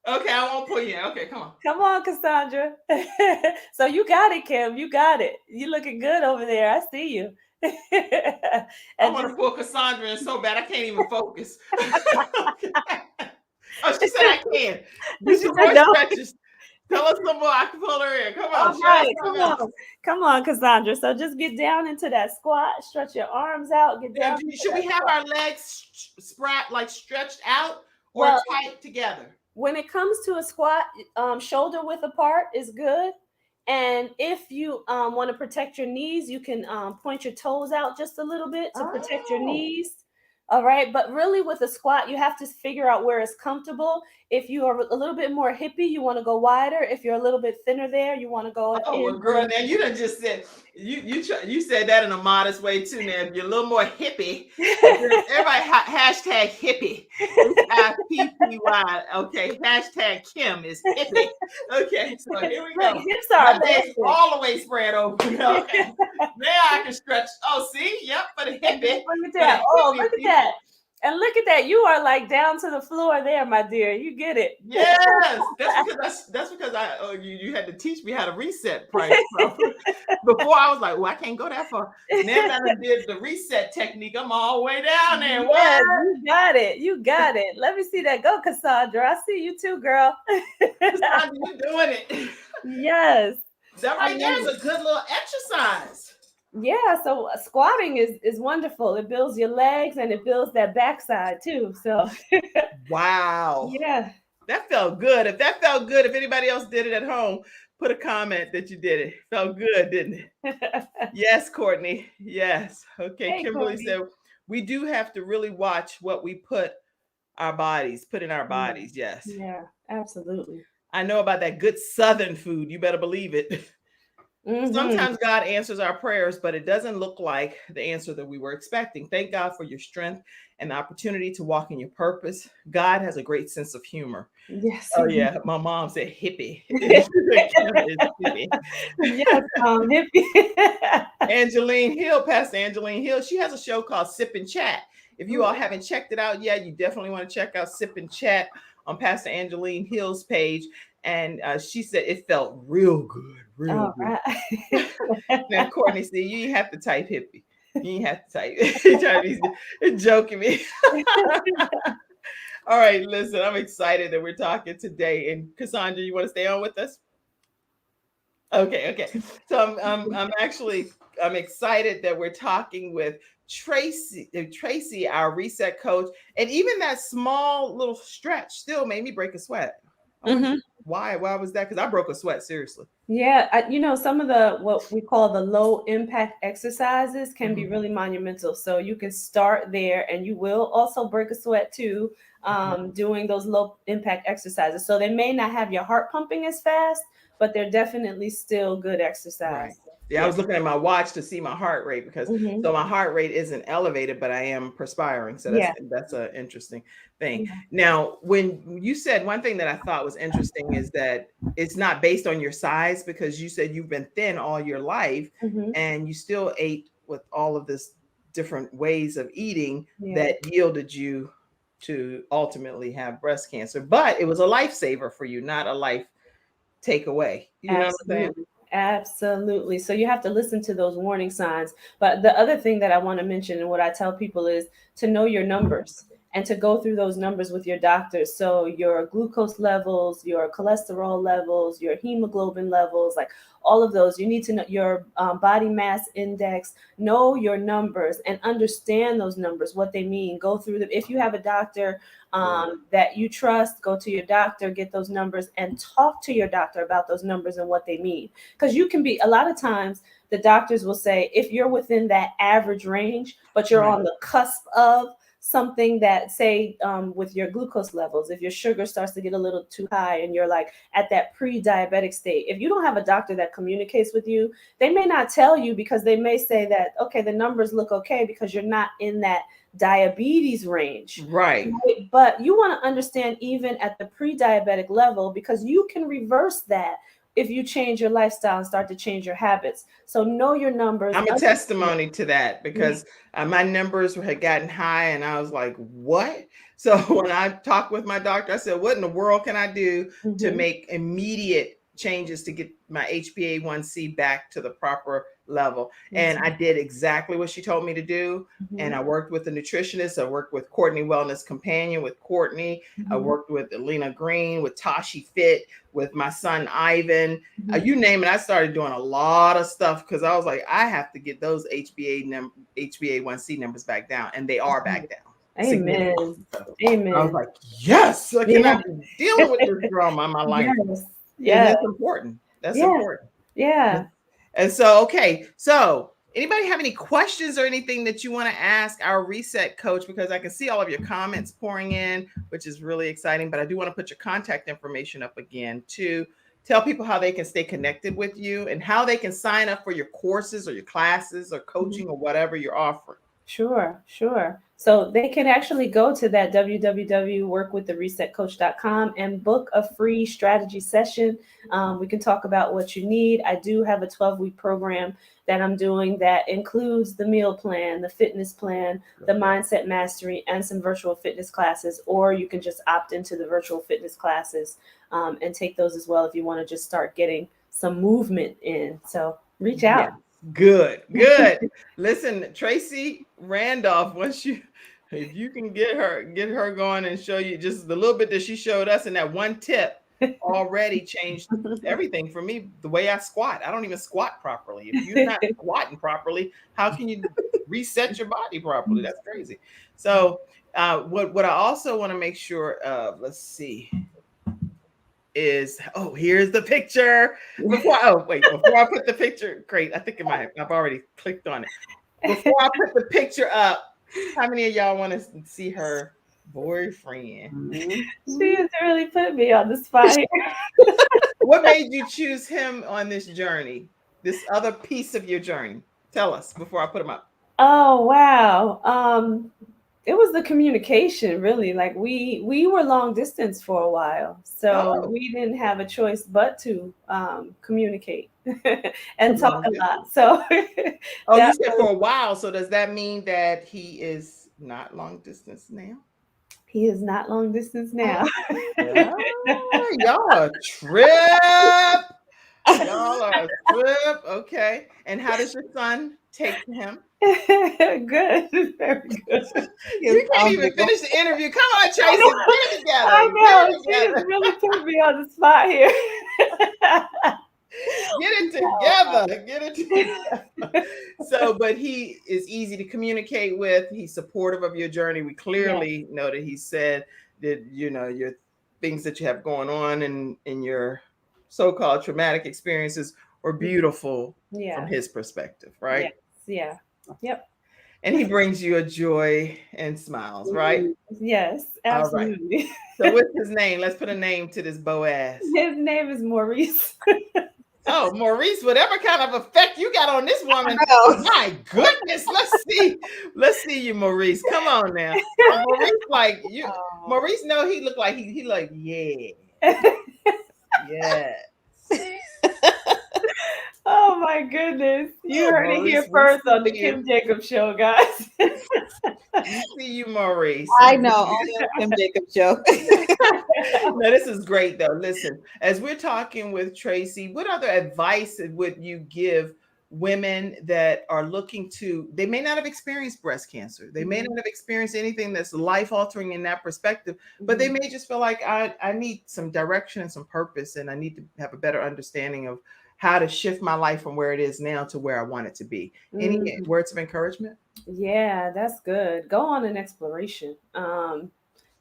A: Okay, I won't pull you in. Okay, come on.
C: Come on, Cassandra. So you got it, Kim. You got it. You're looking good over there. I see you.
A: I want to pull Cassandra in so bad I can't even focus. Oh, she said I can. Do some more stretches. Tell us some more. I can pull her in. Come on.
C: All right, come on, Cassandra. So just get down into that squat, stretch your arms out, get down.
A: Should we have our legs stretched out or
C: Well,
A: tight together?
C: When it comes to a squat, shoulder width apart is good. And if you want to protect your knees, you can point your toes out just a little bit to protect your knees. All right. But really with a squat, you have to figure out where it's comfortable. If you are a little bit more hippie, you want to go wider. If you're a little bit thinner there, you want to go.
A: Oh, well, girl, now you done just said, you said that in a modest way too. Now, if you're a little more hippie, everybody hashtag hippie. P-P-Y. Okay. Hashtag Kim is hippie. Okay. So here we go.
C: Hips are
A: all the way spread open. Okay. Now I can stretch. Oh, see? Yep. For the hippie.
C: Look at that. Look at that. And look at that. You are like down to the floor there, my dear. You get it.
A: Yes. That's because you had to teach me how to reset price. So before I was like, well, I can't go that far. Now that I did the reset technique, I'm all the way down there.
C: Yes, you got it. You got it. Let me see that go, Cassandra. I see you too, girl.
A: Cassandra, you're doing it.
C: Yes.
A: That right there is a good little exercise.
C: Yeah, so squatting is wonderful. It builds your legs and it builds that backside too. So
A: wow.
C: Yeah.
A: That felt good. If that felt good, if anybody else did it at home, put a comment that you did it. Felt good, didn't it? Yes, Courtney. Yes. Okay.
C: Hey,
A: Kimberly
C: Courtney.
A: said we do have to really watch what we put in our bodies. Yes.
C: Yeah, absolutely.
A: I know about that good Southern food. You better believe it. Mm-hmm. Sometimes God answers our prayers, but it doesn't look like the answer that we were expecting. Thank God for your strength and the opportunity to walk in your purpose. God has a great sense of humor.
C: Yes.
A: Oh, yeah. My mom said hippie. Hippie.
C: Yes, hippie.
A: Angeline Hill, Pastor Angeline Hill, she has a show called Sip and Chat. If you all haven't checked it out yet, you definitely want to check out Sip and Chat on Pastor Angeline Hill's page. And she said it felt real good. Real good. Right. Now, Courtney said, you ain't have to type hippie. You ain't have to type. He's joking me. All right, listen, I'm excited that we're talking today. And Cassandra, you want to stay on with us? Okay. So I'm excited that we're talking with Tracy, our reset coach. And even that small little stretch still made me break a sweat. Mm-hmm. Why was that? Because I broke a sweat, seriously.
C: Yeah, some of the what we call the low impact exercises can be really monumental. So you can start there, and you will also break a sweat too, doing those low impact exercises. So they may not have your heart pumping as fast, but they're definitely still good exercise.
A: Right. Yeah, I was looking at my watch to see my heart rate because so my heart rate isn't elevated, but I am perspiring. So that's an interesting thing. Yeah. Now, when you said one thing that I thought was interesting is that it's not based on your size, because you said you've been thin all your life and you still ate with all of this different ways of eating that yielded you to ultimately have breast cancer. But it was a lifesaver for you, not a life takeaway. You know what I'm saying?
C: Absolutely. So you have to listen to those warning signs. But the other thing that I want to mention and what I tell people is to know your numbers and to go through those numbers with your doctors. So your glucose levels, your cholesterol levels, your hemoglobin levels, like all of those, you need to know your body mass index, know your numbers and understand those numbers, what they mean. Go through them. If you have a doctor that you trust, go to your doctor, get those numbers and talk to your doctor about those numbers and what they mean. Because you can be, a lot of times the doctors will say, if you're within that average range, but you're on the cusp of something that, say, with your glucose levels, if your sugar starts to get a little too high and you're like at that pre-diabetic state, if you don't have a doctor that communicates with you, they may not tell you, because they may say that, okay, the numbers look okay because you're not in that diabetes range.
A: Right.
C: But you want to understand even at the pre-diabetic level, because you can reverse that if you change your lifestyle and start to change your habits. So know your numbers.
A: I'm a testimony to that, because my numbers had gotten high and I was like, what? So when I talked with my doctor, I said, what in the world can I do to make immediate changes to get my HbA1c back to the proper level. And I did exactly what she told me to do. And I worked with a nutritionist. I worked with Courtney Wellness Companion with Courtney. I worked with Alina Green, with Tashi Fit, with my son Ivan. You name it. I started doing a lot of stuff because I was like, I have to get those HbA1c numbers back down, and they are back down.
C: Amen.
A: So
C: Amen.
A: I was like, yes, I cannot be dealing with this drama in my life.
C: Yeah,
A: that's important. That's important.
C: Yeah.
A: And so, okay, so anybody have any questions or anything that you want to ask our reset coach? Because I can see all of your comments pouring in, which is really exciting. But I do want to put your contact information up again to tell people how they can stay connected with you and how they can sign up for your courses or your classes or coaching or whatever you're offering.
C: Sure. So they can actually go to that www.workwiththeresetcoach.com and book a free strategy session. We can talk about what you need. I do have a 12-week program that I'm doing that includes the meal plan, the fitness plan, the mindset mastery, and some virtual fitness classes. Or you can just opt into the virtual fitness classes and take those as well if you want to just start getting some movement in. So reach out.
A: Yeah. Good. Listen, Tracy Randolph, if you can get her going and show you just the little bit that she showed us, and that one tip already changed everything for me. The way I squat, I don't even squat properly. If you're not squatting properly, how can you reset your body properly? That's crazy. So what I also want to make sure of, let's see, is, here's the picture. Before I put the picture, great. I think I've already clicked on it. Before I put the picture up, how many of y'all want to see her boyfriend?
C: She has really put me on the spot here.
A: What made you choose him on this journey? This other piece of your journey? Tell us before I put him up.
C: Oh, wow. It was the communication, really. Like we were long distance for a while, so we didn't have a choice but to communicate and talk a lot. So
A: you said for a while. So does that mean that he is not long distance now?
C: He is not long distance now.
A: Y'all are a trip. Y'all are a trip. Okay. And how does your son take to him?
C: Good. Very good.
A: You can't even finish the interview. Come on, Tracy. Get it together.
C: I know. She just really put me on the spot here.
A: Get it together. So, but he is easy to communicate with. He's supportive of your journey. We clearly know that he said that, your things that you have going on in your so-called traumatic experiences were beautiful from his perspective, right?
C: Yes. Yep.
A: And he brings you a joy and smiles, right?
C: Yes, absolutely.
A: Right. So what's his name? Let's put a name to this Boaz.
C: His name is Maurice.
A: Oh, Maurice, whatever kind of effect you got on this woman. Oh, my goodness. Let's see you, Maurice. Come on now. Maurice, like you. Maurice, no, he looked like he like, yeah. Yes.
C: Oh my goodness. You heard it here first on the Kim Jacobs Show, guys.
A: We see you, Maurice.
G: I know, only on Kim Jacobs Show.
A: No, this is great though. Listen, as we're talking with Tracy, what other advice would you give women that are looking to, they may not have experienced breast cancer. They may not have experienced anything that's life-altering in that perspective, but they may just feel like I need some direction and some purpose, and I need to have a better understanding of how to shift my life from where it is now to where I want it to be. Any words of encouragement?
C: Yeah, that's good. Go on an exploration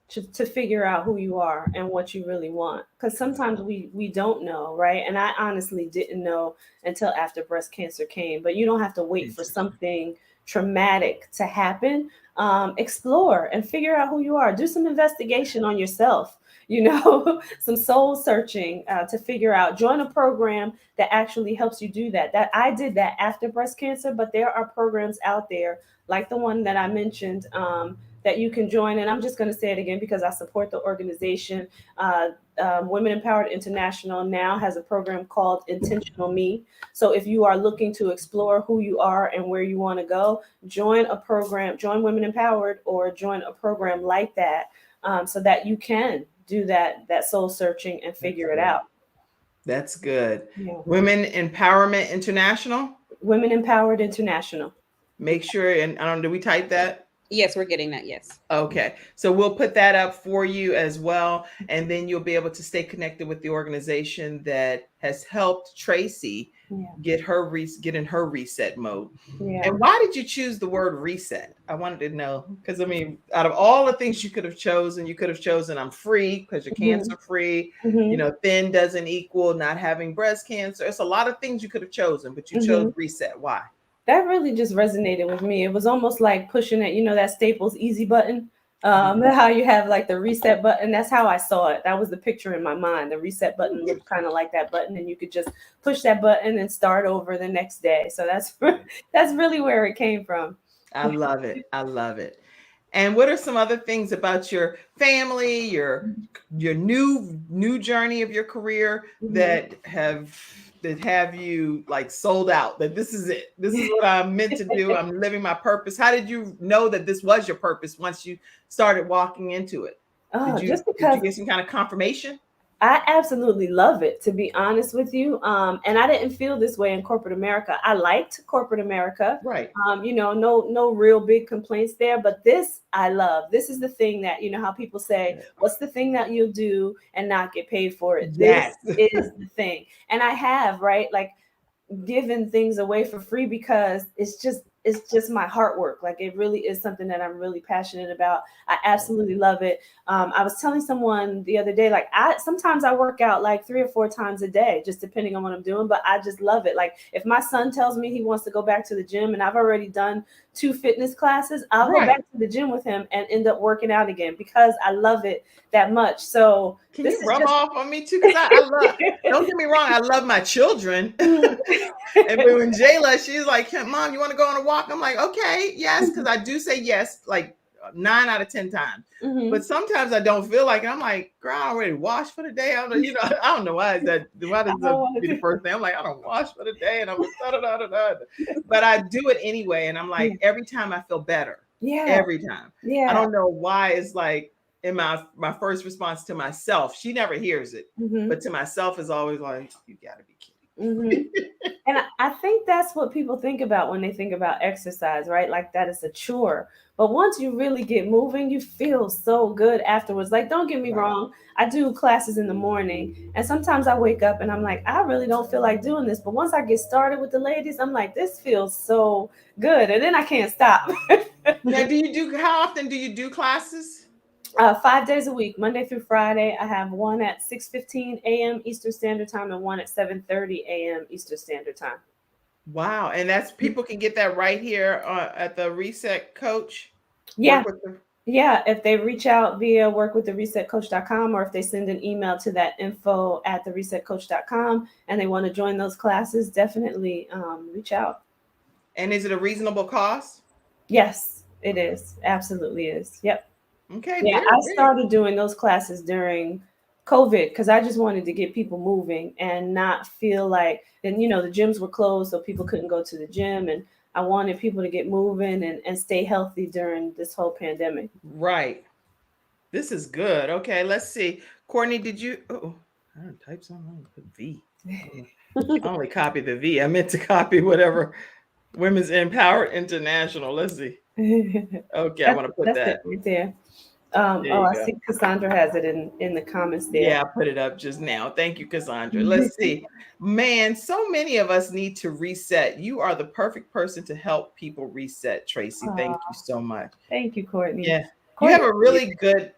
C: to figure out who you are and what you really want. Because sometimes we don't know, right? And I honestly didn't know until after breast cancer came. But you don't have to wait for something traumatic to happen. Explore and figure out who you are. Do some investigation on yourself. Some soul searching to figure out. Join a program that actually helps you do that. That I did that after breast cancer, but there are programs out there like the one that I mentioned that you can join. And I'm just going to say it again because I support the organization. Women Empowered International now has a program called Intentional Me. So if you are looking to explore who you are and where you want to go, join a program, join Women Empowered, or join a program like that so that you can do that soul searching and figure it out.
A: That's good.
C: Yeah.
A: Women Empowerment International.
C: Women Empowered International.
A: Make sure, and I don't know, do we type that?
G: Yes, we're getting that. Yes.
A: Okay. So we'll put that up for you as well. And then you'll be able to stay connected with the organization that has helped Tracy get in her reset mode.
C: Yeah.
A: And why did you choose the word reset? I wanted to know, because I mean, out of all the things you could have chosen, I'm free because you're cancer free. You know, thin doesn't equal not having breast cancer. It's a lot of things you could have chosen, but you chose reset. Why?
C: That really just resonated with me. It was almost like pushing it, that Staples easy button. How you have like the reset button. That's how I saw it. That was the picture in my mind. The reset button looked kind of like that button, and you could just push that button and start over the next day. So that's really where it came from.
A: I love it. I love it. And what are some other things about your family, your new journey of your career that have you like sold out, that this is it? This is what I'm meant to do. I'm living my purpose. How did you know that this was your purpose once you started walking into it? Did you get some kind of confirmation?
C: I absolutely love it, to be honest with you. And I didn't feel this way in corporate America. I liked corporate America.
A: Right.
C: No real big complaints there. But this I love. This is the thing that, how people say, what's the thing that you'll do and not get paid for it?
A: Yes.
C: This is the thing. And I have, right, like given things away for free because it's just my heart work. Like it really is something that I'm really passionate about. I absolutely love it. I was telling someone the other day, like sometimes I work out like 3 or 4 times a day, just depending on what I'm doing, but I just love it. Like if my son tells me he wants to go back to the gym and I've already done 2 fitness classes, I'll go back to the gym with him and end up working out again because I love it that much. So
A: can you rub off on me too? Because I love, don't get me wrong, I love my children. And when Jayla, she's like, Mom, you want to go on a walk? I'm like, okay, yes, because I do say yes, like 9 out of 10 times. But sometimes I don't feel like it. I'm like, girl, I already washed for the day. I don't know why does that be the first thing? I'm like, I don't wash for the day, and I'm like, but I do it anyway. And I'm like, every time I feel better. Yeah. Every time. Yeah. I don't know why. It's like in my first response to myself, she never hears it, but to myself is always like, you gotta be kidding.
C: And I think that's what people think about when they think about exercise, right? Like that is a chore. But once you really get moving, you feel so good afterwards. Like, don't get me wrong. I do classes in the morning and sometimes I wake up and I'm like, I really don't feel like doing this. But once I get started with the ladies, I'm like, this feels so good. And then I can't stop.
A: Now, how often do you do classes?
C: 5 days a week, Monday through Friday. I have one at 6:15 a.m. Eastern Standard Time and one at 7:30 a.m. Eastern Standard Time.
A: Wow. And that's people can get that right here at the Reset Coach.
C: Yeah. Yeah. If they reach out via workwiththeresetcoach.com or if they send an email to that info@theresetcoach.com and they want to join those classes, definitely reach out.
A: And is it a reasonable cost?
C: Yes, it is. Absolutely is. Yep.
A: Okay.
C: Yeah, I started doing those classes during COVID because I just wanted to get people moving and not feel like, and the gyms were closed, so people couldn't go to the gym. And I wanted people to get moving and stay healthy during this whole pandemic.
A: Right. This is good. Okay, let's see. Courtney, did you? Oh, I didn't type something wrong. Put V. I only copied the V. I meant to copy whatever. Women's Empowered International. Let's see. Okay, I want to put that
C: right there. I see Cassandra has it in the comments there.
A: Yeah, I put it up just now. Thank you, Cassandra. Let's see. Man, so many of us need to reset. You are the perfect person to help people reset, Tracy. Thank you so much.
C: Thank you, Courtney.
A: Yeah, you have a really good,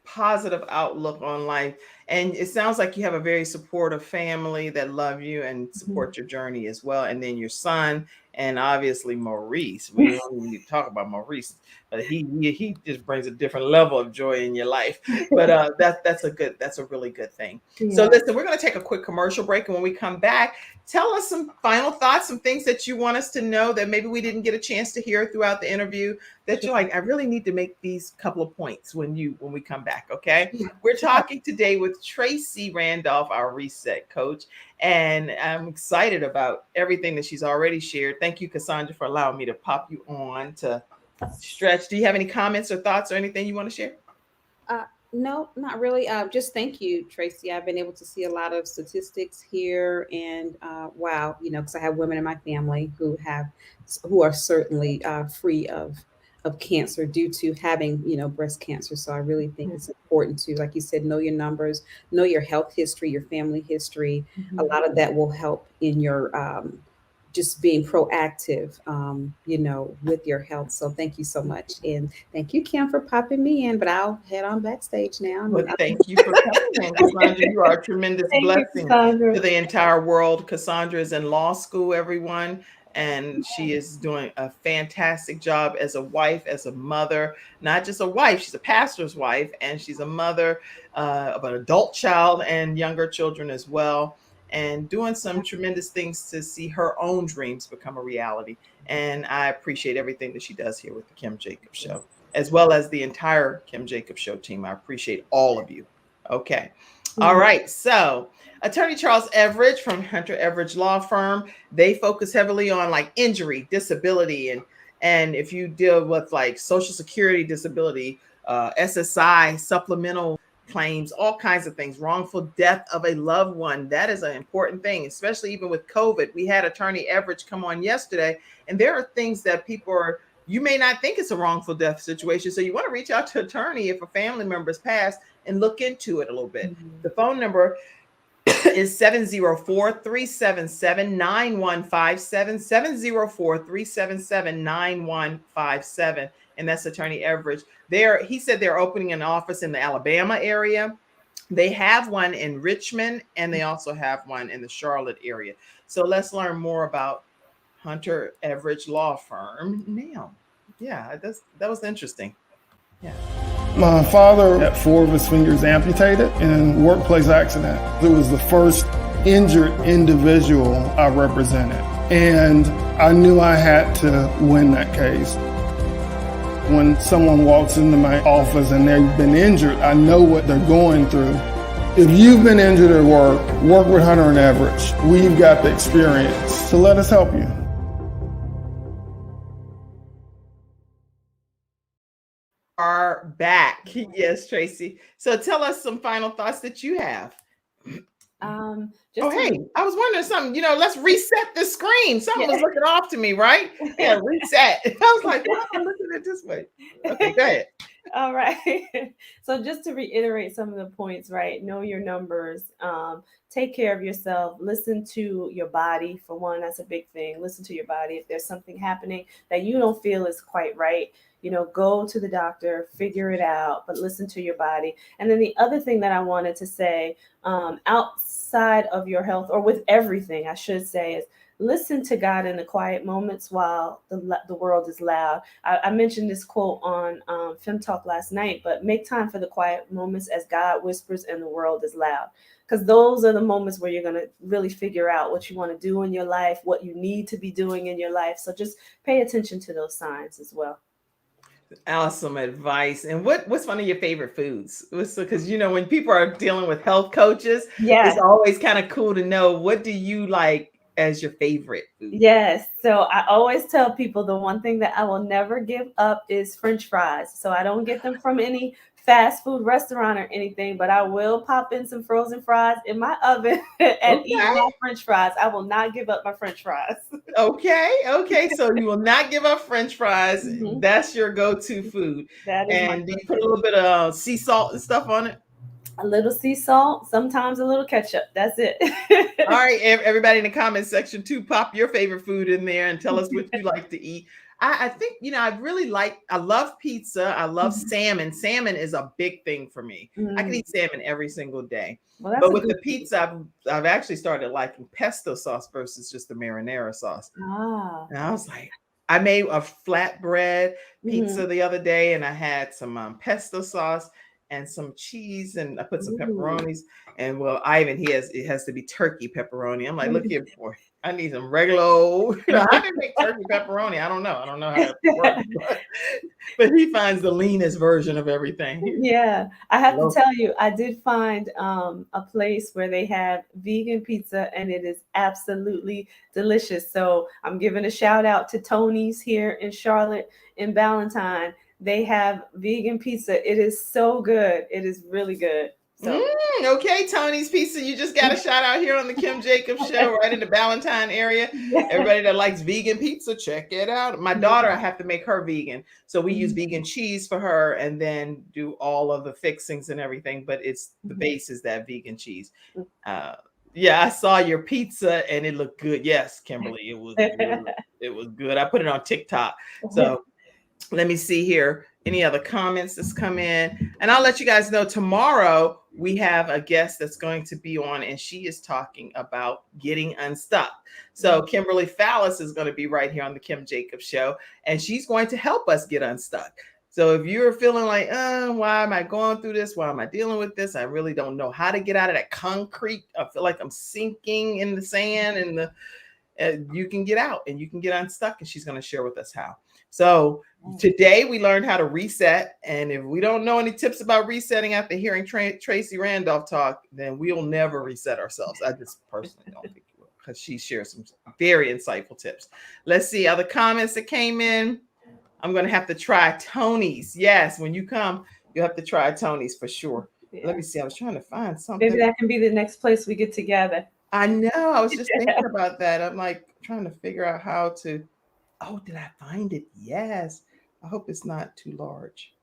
A: positive outlook on life. And it sounds like you have a very supportive family that love you and support your journey as well. And then your son and obviously Maurice. We don't even need to talk about Maurice, but he just brings a different level of joy in your life. But that's a really good thing. Yeah. So listen, we're going to take a quick commercial break, and when we come back, tell us some final thoughts, some things that you want us to know that maybe we didn't get a chance to hear throughout the interview that you're like, I really need to make these couple of points when we come back. Okay. We're talking today with Tracy Randolph, our Reset Coach, and I'm excited about everything that she's already shared. Thank you, Cassandra, for allowing me to pop you on to stretch. Do you have any comments or thoughts or anything you want to share?
G: No, not really. Just thank you, Tracy. I've been able to see a lot of statistics here, and wow, because I have women in my family who are certainly free of cancer due to having breast cancer. So I really think it's important to, like you said, know your numbers, know your health history, your family history. A
C: Mhm.
G: lot of that will help in your just being proactive, with your health. So thank you so much. And thank you, Kim, for popping me in. But I'll head on backstage now.
A: Well, thank you for coming in, Cassandra. You are a tremendous
C: Thank you,
A: blessing
C: Cassandra.
A: to the entire world. Cassandra is in law school, everyone, and she is doing a fantastic job as a wife, as a mother. Not just a wife, she's a pastor's wife, and she's a mother of an adult child and younger children as well, and doing some tremendous things to see her own dreams become a reality. And I appreciate everything that she does here with the Kim Jacobs Show, as well as the entire Kim Jacobs Show team. I appreciate all of you. Okay. All
C: Mhm.
A: right. So, Attorney Charles Everidge from Hunter Everidge Law Firm, they focus heavily on like injury, disability, and if you deal with like Social Security disability, SSI, supplemental claims, all kinds of things, wrongful death of a loved one. That is an important thing, especially even with COVID. We had Attorney Everidge come on yesterday, and there are things that people are, you may not think it's a wrongful death situation. So you want to reach out to attorney if a family member has passed and look into it a little bit. The phone number is 704-377-9157, 704-377-9157. And that's Attorney Everidge. He said they're opening an office in the Alabama area. They have one in Richmond, and they also have one in the Charlotte area. So let's learn more about Hunter Everidge Law Firm now. Yeah, that was interesting. Yeah.
H: My father had 4 of his fingers amputated in a workplace accident. It was the first injured individual I represented, and I knew I had to win that case. When someone walks into my office and they've been injured, I know what they're going through. If you've been injured at work with Hunter and Everidge. We've got the experience, so let us help you.
A: Are back. Yes, Tracy. So tell us some final thoughts that you have. Hey, I was wondering something. Let's reset the screen. Something was looking off to me, right? Yeah, reset. I was like, why am I looking at it this way? Okay, go ahead.
C: All right. So just to reiterate some of the points, right? Know your numbers. Take care of yourself. Listen to your body. For one, that's a big thing. Listen to your body. If there's something happening that you don't feel is quite right, go to the doctor, figure it out, but listen to your body. And then the other thing that I wanted to say, outside of your health, or with everything, I should say, is listen to God in the quiet moments while the world is loud. I mentioned this quote on Film Talk last night, but make time for the quiet moments as God whispers and the world is loud. Because those are the moments where you're going to really figure out what you want to do in your life, what you need to be doing in your life. So just pay attention to those signs as well.
A: Awesome advice. And what's one of your favorite foods? Because when people are dealing with health coaches, it's always kind of cool to know, what do you like as your favorite food?
C: Yes. So I always tell people the one thing that I will never give up is French fries. So I don't get them from any fast food restaurant or anything, but I will pop in some frozen fries in my oven and eat my French fries. I will not give up my French fries.
A: Okay. So you will not give up French fries.
C: Mhm.
A: That's your go-to food.
C: That is
A: and you put a little bit of sea salt and stuff on it?
C: A little sea salt, sometimes a little ketchup. That's it.
A: All right, everybody in the comment section too, pop your favorite food in there and tell us what you like to eat. I think, I love pizza. I love salmon. Salmon is a big thing for me. I can eat salmon every single day. But with the pizza, I've actually started liking pesto sauce versus just the marinara sauce. And I was like, I made a flatbread pizza the other day, and I had some pesto sauce and some cheese, and I put some pepperonis. And it has to be turkey pepperoni. I'm like, look here, boy, I need some regular old. I didn't make turkey pepperoni. I don't know how that works, but he finds the leanest version of everything.
C: Yeah, I have to tell you, I did find a place where they have vegan pizza, and it is absolutely delicious. So I'm giving a shout out to Tony's here in Charlotte in Ballantyne. They have vegan pizza. It is so good. It is really good. So
A: Okay, Tony's Pizza. You just got a shout out here on the Kim Jacobs Show, right in the Ballantyne area. Everybody that likes vegan pizza, check it out. My daughter, I have to make her vegan. So we use vegan cheese for her and then do all of the fixings and everything. But it's the base is that vegan cheese. Yeah, I saw your pizza and it looked good. Yes, Kimberly, it was good. It was good. I put it on TikTok. So let me see here. Any other comments that's come in? And I'll let you guys know tomorrow we have a guest that's going to be on, and she is talking about getting unstuck. So Kimberly Fallis is going to be right here on the Kim Jacobs Show, and she's going to help us get unstuck. So if you're feeling like, why am I going through this? Why am I dealing with this? I really don't know how to get out of that concrete. I feel like I'm sinking in the sand, and you can get out and you can get unstuck, and she's going to share with us how. So today we learned how to reset. And if we don't know any tips about resetting after hearing Tracie Randolph talk, then we'll never reset ourselves. I just personally don't think we will, because she shares some very insightful tips. Let's see other comments that came in. I'm going to have to try Tony's. Yes, when you come, you have to try Tony's for sure. Yeah. Let me see. I was trying to find something.
C: Maybe that can be the next place we get together.
A: I know. I was just thinking about that. I'm like trying to figure out how to. Oh, did I find it? Yes. I hope it's not too large.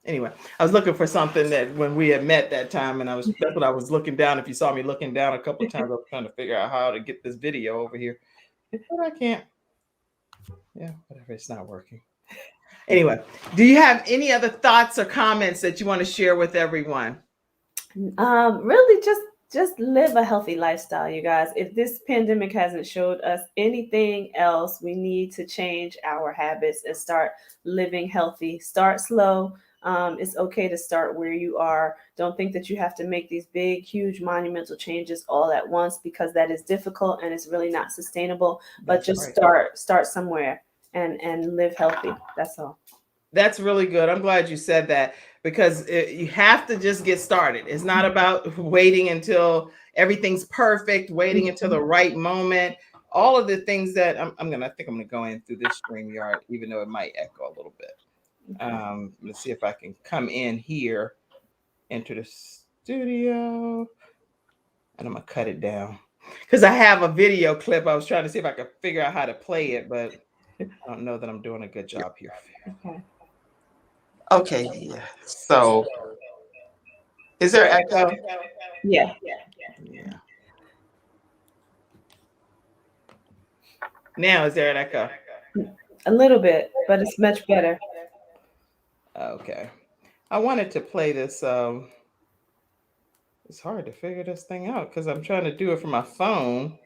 A: Anyway, I was looking for something that when we had met that time, and that's what I was looking down. If you saw me looking down a couple of times, I was trying to figure out how to get this video over here, but I can't. Yeah, whatever. It's not working. Anyway, do you have any other thoughts or comments that you want to share with everyone?
C: Really just live a healthy lifestyle, you guys. If this pandemic hasn't showed us anything else, we need to change our habits and start living healthy. Start slow. It's okay to start where you are. Don't think that you have to make these big, huge, monumental changes all at once, because that is difficult and it's really not sustainable. But just start somewhere and live healthy. That's all.
A: That's really good. I'm glad you said that, because you have to just get started. It's not about waiting until everything's perfect, waiting until the right moment. All of the things that I think I'm gonna go in through this StreamYard, even though it might echo a little bit. Let's see if I can come in here, enter the studio, and I'm gonna cut it down because I have a video clip. I was trying to see if I could figure out how to play it, but I don't know that I'm doing a good job here. Okay, yeah. So, is there echo?
C: Yeah.
A: Now, is there an echo?
C: A little bit, but it's much better.
A: Okay. I wanted to play this. It's hard to figure this thing out because I'm trying to do it from my phone.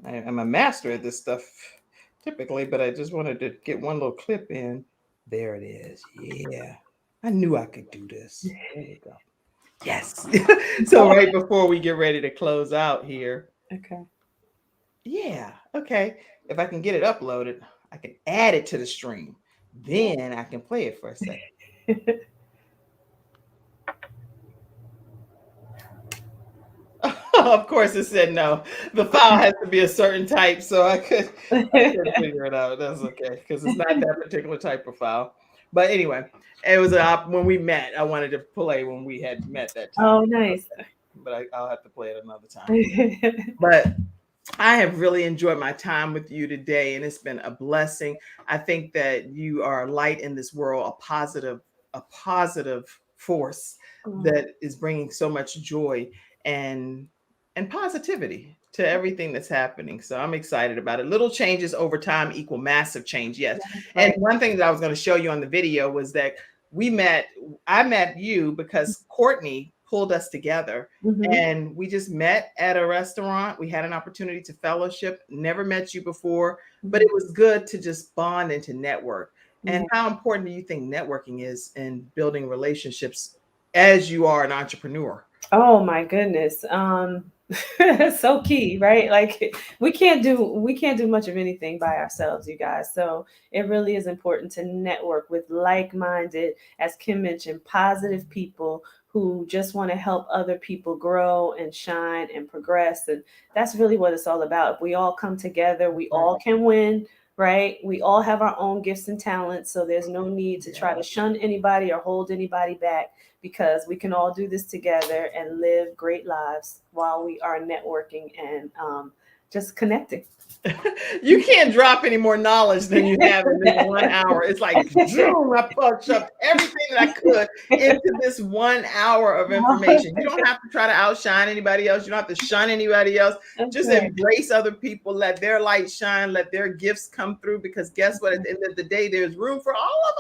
A: I'm a master at this stuff typically, but I just wanted to get one little clip in. There it is. Yeah. I knew I could do this. There you go. Yes. So right before we get ready to close out here.
C: Okay.
A: Yeah. Okay. If I can get it uploaded, I can add it to the stream. Then I can play it for a second. Of course, it said no. The file has to be a certain type, so I could figure it out. That's okay, because it's not that particular type of file. But anyway, it was when we met. I wanted to play when we had met that time.
C: Oh, nice.
A: But I'll have to play it another time. But I have really enjoyed my time with you today, and it's been a blessing. I think that you are a light in this world, a positive force that is bringing so much joy and positivity to everything that's happening. So I'm excited about it. Little changes over time equal massive change. Yes. And one thing that I was going to show you on the video was that I met you because Courtney pulled us together, and we just met at a restaurant. We had an opportunity to fellowship, never met you before, but it was good to just bond and to network. And how important do you think networking is in building relationships as you are an entrepreneur?
C: Oh my goodness. So key, right? Like we can't do much of anything by ourselves, you guys. So it really is important to network with like-minded, as Kim mentioned, positive people who just want to help other people grow and shine and progress. And that's really what it's all about. If we all come together, we all can win. right? We all have our own gifts and talents, so there's no need to try to shun anybody or hold anybody back, because we can all do this together and live great lives while we are networking and just connecting.
A: You can't drop any more knowledge than you have in this 1 hour. It's like, zoom, I punched up everything that I could into this 1 hour of information. You don't have to try to outshine anybody else. You don't have to shun anybody else. Just embrace other people. Let their light shine. Let their gifts come through, because guess what? At the end of the day, there's room for all of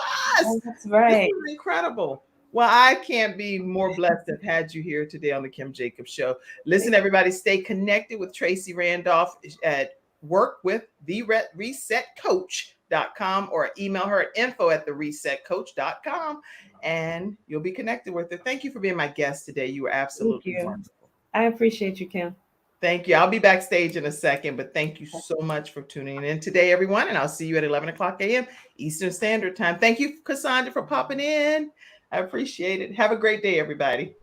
A: us.
C: That's right.
A: This is incredible. Well, I can't be more blessed to have had you here today on the Kim Jacobs Show. Listen, everybody, stay connected with Tracy Randolph at work with theresetcoach.com, or email her at info@theresetcoach.com, and you'll be connected with her. Thank you for being my guest today. You were absolutely wonderful.
C: I appreciate you, Kim.
A: Thank you. I'll be backstage in a second, but thank you so much for tuning in today, everyone. And I'll see you at 11 o'clock a.m. Eastern Standard Time. Thank you, Cassandra, for popping in. I appreciate it. Have a great day, everybody.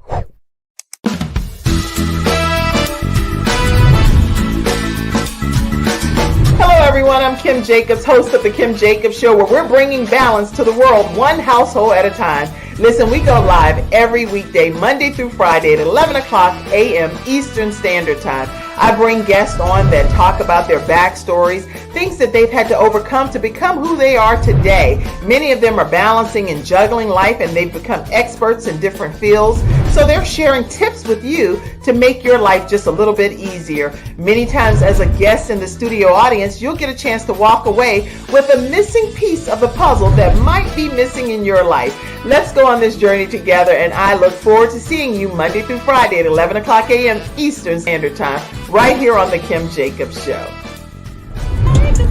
A: Hello, everyone. I'm Kim Jacobs, host of The Kim Jacobs Show, where we're bringing balance to the world, one household at a time. Listen, we go live every weekday, Monday through Friday at 11 o'clock a.m. Eastern Standard Time. I bring guests on that talk about their backstories, things that they've had to overcome to become who they are today. Many of them are balancing and juggling life, and they've become experts in different fields. So they're sharing tips with you to make your life just a little bit easier. Many times as a guest in the studio audience, you'll get a chance to walk away with a missing piece of the puzzle that might be missing in your life. Let's go on this journey together, and I look forward to seeing you Monday through Friday at 11 o'clock a.m. Eastern Standard Time, right here on The Kim Jacobs Show.